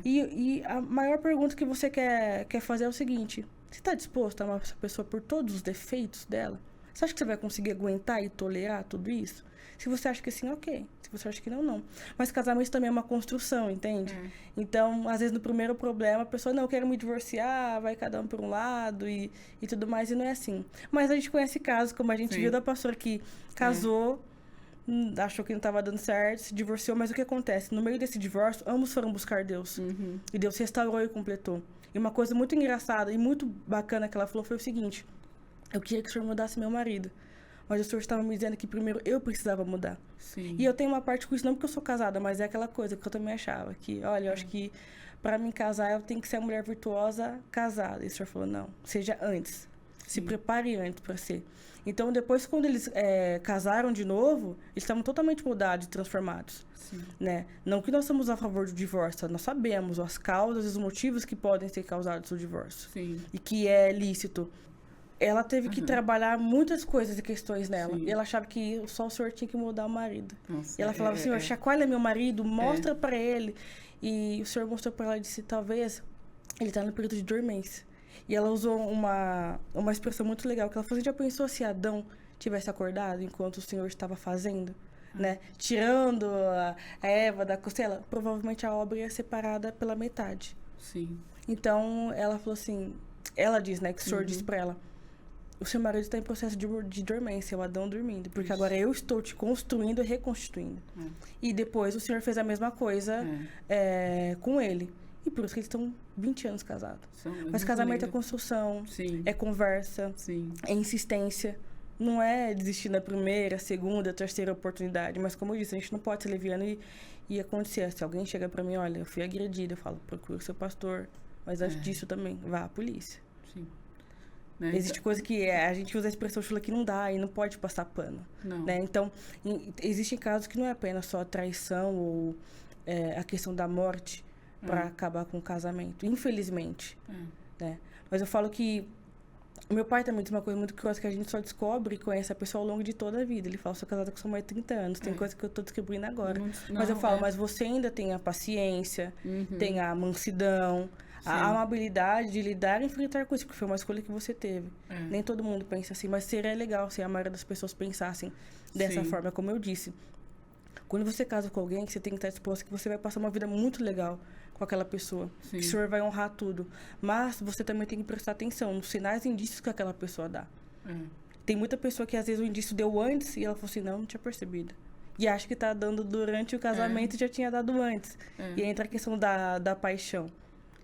E a maior pergunta que você quer fazer é o seguinte, você está disposto a amar essa pessoa por todos os defeitos dela? Você acha que você vai conseguir aguentar e tolerar tudo isso? Se você acha que sim, ok. Se você acha que não, não. Mas casamento também é uma construção, entende? Então, às vezes, no primeiro problema, a pessoa, não, eu quero me divorciar, vai cada um por um lado e tudo mais, e não é assim. Mas a gente conhece casos, como a gente viu da pastora que casou, achou que não estava dando certo, se divorciou, mas o que acontece? No meio desse divórcio, ambos foram buscar Deus. E Deus restaurou e completou. E uma coisa muito engraçada e muito bacana que ela falou foi o seguinte, eu queria que o senhor mudasse meu marido, mas o senhor estava me dizendo que primeiro eu precisava mudar. Sim. E eu tenho uma parte com isso, não porque eu sou casada, mas é aquela coisa que eu também achava, que, olha, eu acho que para mim casar, eu tenho que ser uma mulher virtuosa casada. E o senhor falou, não, seja antes. Se prepare antes para ser. Então, depois, quando eles casaram de novo, eles estavam totalmente mudados e transformados. Sim. Né? Não que nós somos a favor do divórcio, nós sabemos as causas e os motivos que podem ser causados do divórcio. Sim. E que é lícito. Ela teve que trabalhar muitas coisas e questões nela. Sim. E ela achava que só o senhor tinha que mudar o marido. Nossa, E ela falava, senhor, chacoalha meu marido, mostra pra ele. E o senhor mostrou pra ela e disse, talvez ele tá no período de dormência. E ela usou uma expressão muito legal, que ela falou, você já pensou se Adão tivesse acordado enquanto o senhor estava fazendo? Né? Tirando a Eva da costela, provavelmente a obra ia ser parada pela metade. Sim. Então, ela falou assim, ela diz, né, que o senhor disse pra ela, o seu marido está em processo de dormência, o Adão dormindo, porque agora eu estou te construindo e reconstituindo. E depois o senhor fez a mesma coisa com ele. E por isso que eles estão 20 anos casados. Mas casamento é construção, é conversa, é insistência. Não é desistir na primeira, segunda, terceira oportunidade. Mas como eu disse, a gente não pode ser leviano e acontecer. Se alguém chega pra mim, olha, eu fui agredida, eu falo, procura o seu pastor. Mas antes disso também, vá à polícia. Sim. Né? Existe coisa que a gente usa a expressão chula que não dá e não pode passar pano. Não. Né? Então, existem casos que não é apenas só a traição ou a questão da morte para acabar com o casamento, infelizmente. Né? Mas eu falo que o meu pai também diz uma coisa muito curiosa, que a gente só descobre e conhece a pessoa ao longo de toda a vida. Ele fala, sou casada com sua mãe há 30 anos, tem coisa que eu tô descobrindo agora. Mas eu falo, mas você ainda tem a paciência, tem a mansidão, a amabilidade de lidar e enfrentar com isso, porque foi uma escolha que você teve. Nem todo mundo pensa assim, mas seria legal se a maioria das pessoas pensassem dessa forma, como eu disse. Quando você casa com alguém, você tem que estar disposto que você vai passar uma vida muito legal com aquela pessoa. Que o senhor vai honrar tudo. Mas você também tem que prestar atenção nos sinais e indícios que aquela pessoa dá. Tem muita pessoa que às vezes o indício deu antes e ela falou assim, não tinha percebido. E acha que tá dando durante o casamento e já tinha dado antes. E entra a questão da paixão.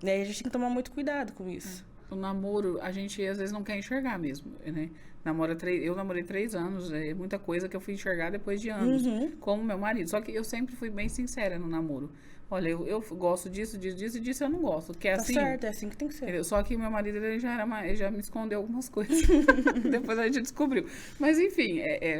Né? E a gente tem que tomar muito cuidado com isso. O namoro, a gente às vezes não quer enxergar mesmo, né? Eu namorei 3 anos, é muita coisa que eu fui enxergar depois de anos, como meu marido. Só que eu sempre fui bem sincera no namoro. Olha, eu gosto disso e disso eu não gosto. Porque é assim, certo, é assim que tem que ser. Entendeu? Só que meu marido ele já me escondeu algumas coisas. Depois a gente descobriu. Mas enfim,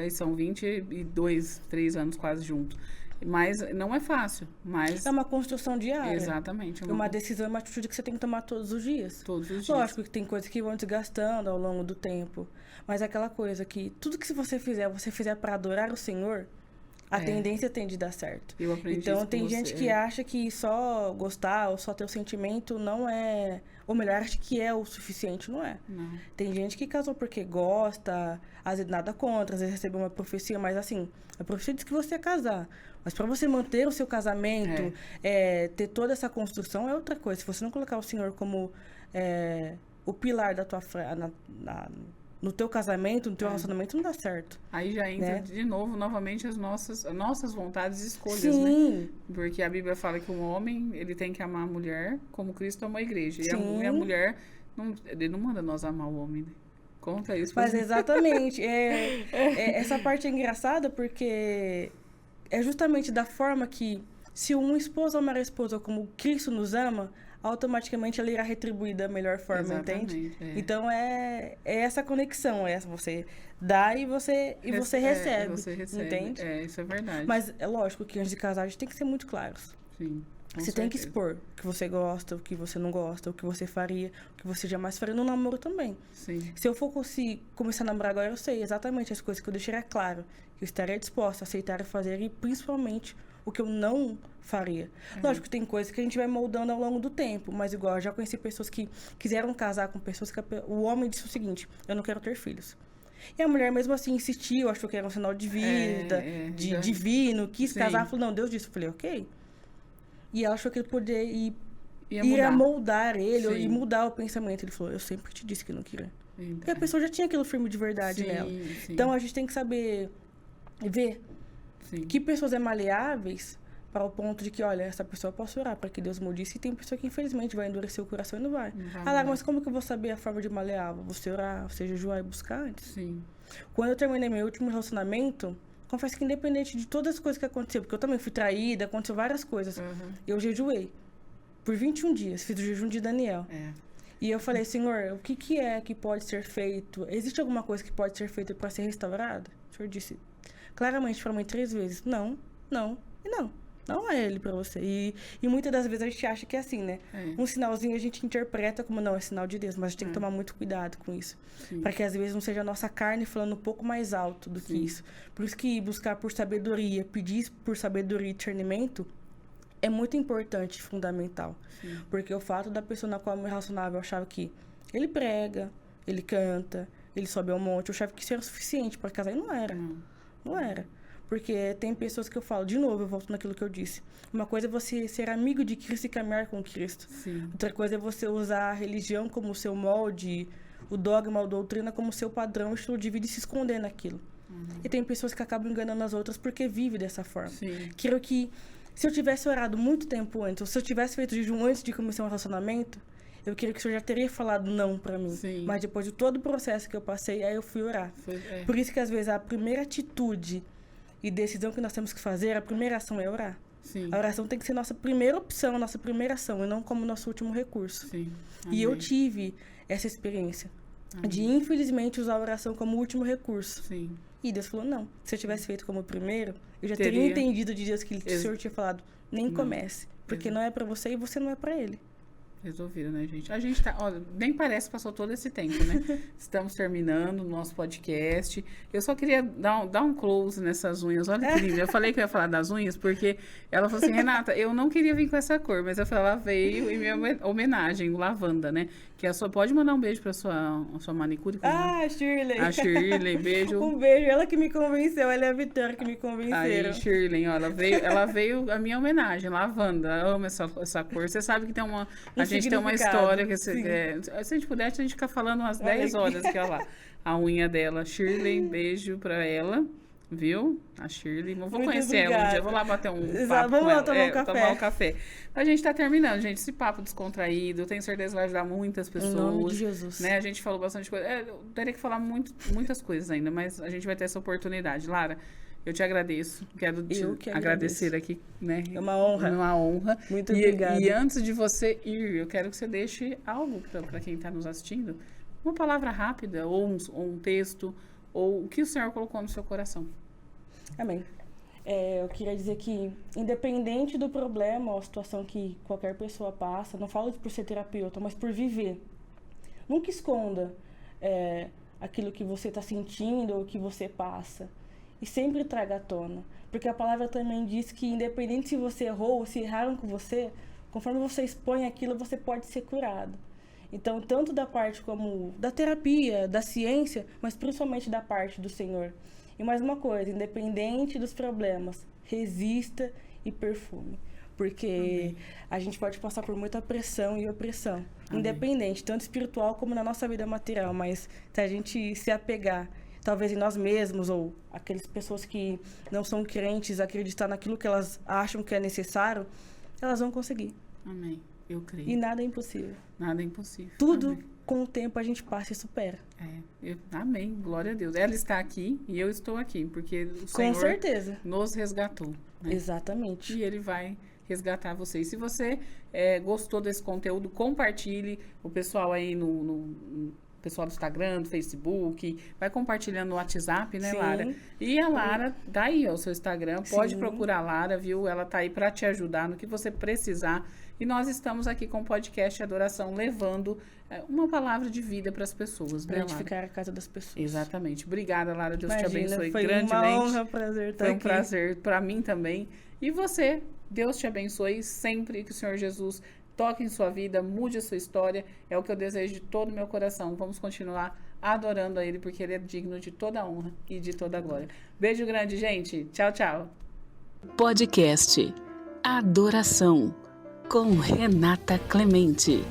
são 22, 3 anos quase juntos. Mas não é fácil. Mas... É uma construção diária. Exatamente. Uma decisão, uma atitude que você tem que tomar todos os dias. Todos os dias. Lógico que tem coisas que vão desgastando ao longo do tempo. Mas é aquela coisa que tudo que você fizer para adorar o Senhor, a tendência tem de dar certo. Eu aprendi então isso tem com gente você. que acha que só gostar ou só ter o sentimento não é... Ou melhor, acha que é o suficiente. Não é. Não. Tem gente que casou porque gosta, às vezes nada contra, às vezes recebeu uma profecia, mas assim, a profecia diz que você ia casar. Mas para você manter o seu casamento, ter toda essa construção, é outra coisa. Se você não colocar o Senhor como o pilar da tua no teu casamento, no teu relacionamento, não dá certo. Aí já entra de novo, novamente, as nossas vontades e escolhas, Sim. né? Porque a Bíblia fala que o homem, ele tem que amar a mulher como Cristo amou a igreja. E Sim. a mulher, ele não manda nós amar o homem, né? Conta isso. Mas exatamente. Essa parte é engraçada porque é justamente da forma que, se um esposo amar a esposa como Cristo nos ama, automaticamente ela irá retribuir da melhor forma, entende? Então é essa conexão, você dá e você recebe, entende? Isso é verdade. Mas é lógico que antes de casar a gente tem que ser muito claros. Sim. Você tem que expor o que você gosta, o que você não gosta, o que você faria, o que você jamais faria no namoro também. Sim. Se eu for começar a namorar agora, eu sei exatamente as coisas que eu deixaria claro, que eu estaria disposta a aceitar e fazer, e principalmente o que eu não faria. Lógico que tem coisas que a gente vai moldando ao longo do tempo, mas igual, eu já conheci pessoas que quiseram casar com pessoas que o homem disse o seguinte, eu não quero ter filhos. E a mulher mesmo assim insistiu, achou que era um sinal de vida, divino, quis casar, falou, não, Deus disse. Eu falei, ok. E ela achou que ele poderia ir moldar ele e mudar o pensamento. Ele falou, eu sempre te disse que não queria. E a pessoa já tinha aquilo firme de verdade nela. Sim. Então a gente tem que saber ver que pessoas maleáveis para o ponto de que, olha, essa pessoa eu posso orar para que Deus mude isso, e tem pessoa que infelizmente vai endurecer o coração e não vai. Lara, mas como que eu vou saber a forma de maleável? Você orar, você jejuar e buscar antes? Sim. Quando eu terminei meu último relacionamento, confesso que independente de todas as coisas que aconteceram, porque eu também fui traída, aconteceu várias coisas, eu jejuei por 21 dias, fiz o jejum de Daniel. E eu falei, Senhor, o que é que pode ser feito? Existe alguma coisa que pode ser feita para ser restaurada? O Senhor disse claramente para mim 3 vezes, não, não e não. Não é ele pra você. E muitas das vezes a gente acha que é assim, né? Um sinalzinho a gente interpreta como, não, é sinal de Deus. Mas a gente tem que tomar muito cuidado com isso. Para que às vezes não seja a nossa carne falando um pouco mais alto do que isso. Por isso que buscar por sabedoria, pedir por sabedoria e discernimento é muito importante e fundamental. Porque o fato da pessoa na qual eu me relacionava, eu achava que ele prega, ele canta, ele sobe ao monte. Eu achava que isso era o suficiente para casar. E não era. Não era. Porque tem pessoas que eu falo, de novo, eu volto naquilo que eu disse. Uma coisa é você ser amigo de Cristo e caminhar com Cristo. Outra coisa é você usar a religião como seu molde, o dogma ou doutrina como seu padrão, estilo de vida e se esconder naquilo. E tem pessoas que acabam enganando as outras porque vivem dessa forma. Creio que se eu tivesse orado muito tempo antes, ou se eu tivesse feito jejum antes de começar um relacionamento, eu creio que o Senhor já teria falado não pra mim. Mas depois de todo o processo que eu passei, aí eu fui orar. Por isso que às vezes a primeira atitude e decisão que nós temos que fazer, a primeira ação é orar. A oração tem que ser nossa primeira opção, nossa primeira ação, e não como nosso último recurso. E eu tive essa experiência de, infelizmente, usar a oração como último recurso. E Deus falou, não, se eu tivesse feito como primeiro, eu já teria entendido de Deus que o Senhor tinha falado, nem comece, porque não é pra você e você não é pra ele. Resolvido, né, gente? A gente tá, ó, nem parece que passou todo esse tempo, né? Estamos terminando o nosso podcast. Eu só queria dar um close nessas unhas. Olha que lindo. Eu falei que eu ia falar das unhas, porque ela falou assim, Renata, eu não queria vir com essa cor, mas eu falei, ela veio em minha homenagem, lavanda, né? Que a sua, pode mandar um beijo pra sua manicure? Shirley. A Shirley, beijo. Um beijo, ela que me convenceu, ela é a Vitória que me convenceram. Aí, Shirley, ó, ela veio a minha homenagem, lavanda. Eu amo essa cor. Você sabe que tem uma... A gente tem uma história que se a gente pudesse, a gente fica falando umas 10 horas que ó lá, a unha dela. Shirley, beijo pra ela, viu? A Shirley, vou muito conhecer obrigada. ela um dia, vou lá bater um papo Vamos com lá ela. tomar um café. A gente tá terminando, gente, esse papo descontraído, tenho certeza que vai ajudar muitas pessoas. Em nome de Jesus. Né? A gente falou bastante coisa, eu teria que falar muitas coisas ainda, mas a gente vai ter essa oportunidade. Lara, eu te agradeço. Quero te agradecer aqui, né? É uma honra. Uma honra. Muito obrigada. E antes de você ir, eu quero que você deixe algo para quem está nos assistindo. Uma palavra rápida, ou um texto, ou o que o Senhor colocou no seu coração. Amém. Eu queria dizer que, independente do problema ou situação que qualquer pessoa passa, não falo por ser terapeuta, mas por viver. Nunca esconda aquilo que você está sentindo ou que você passa. E sempre traga à tona. Porque a palavra também diz que, independente se você errou ou se erraram com você, conforme você expõe aquilo, você pode ser curado. Então, tanto da parte como da terapia, da ciência, mas principalmente da parte do Senhor. E mais uma coisa, independente dos problemas, resista e perfume. Porque a gente pode passar por muita pressão e opressão. Independente, tanto espiritual como na nossa vida material. Mas se a gente se apegar talvez em nós mesmos, ou aquelas pessoas que não são crentes, acreditar naquilo que elas acham que é necessário, elas vão conseguir. Amém. Eu creio. E nada é impossível. Nada é impossível. Tudo, Amém. Com o tempo, a gente passa e supera. Amém. Glória a Deus. Ela está aqui e eu estou aqui, porque o Senhor com certeza nos resgatou. Né? Exatamente. E Ele vai resgatar vocês. Se você gostou desse conteúdo, compartilhe. O pessoal aí pessoal do Instagram, do Facebook, vai compartilhando no WhatsApp, né, Lara? E a Lara, tá aí, ó, o seu Instagram, pode procurar a Lara, viu? Ela tá aí para te ajudar no que você precisar. E nós estamos aqui com o podcast Adoração, levando uma palavra de vida para as pessoas, para né, edificar a casa das pessoas. Exatamente. Obrigada, Lara. Deus te abençoe foi grandemente. Foi uma honra, prazer estar aqui. Foi um prazer para mim também. E você, Deus te abençoe sempre, que o Senhor Jesus toque em sua vida, mude a sua história. É o que eu desejo de todo o meu coração. Vamos continuar adorando a Ele, porque Ele é digno de toda a honra e de toda a glória. Beijo grande, gente. Tchau, tchau. Podcast Adoração, com Renata Clemente.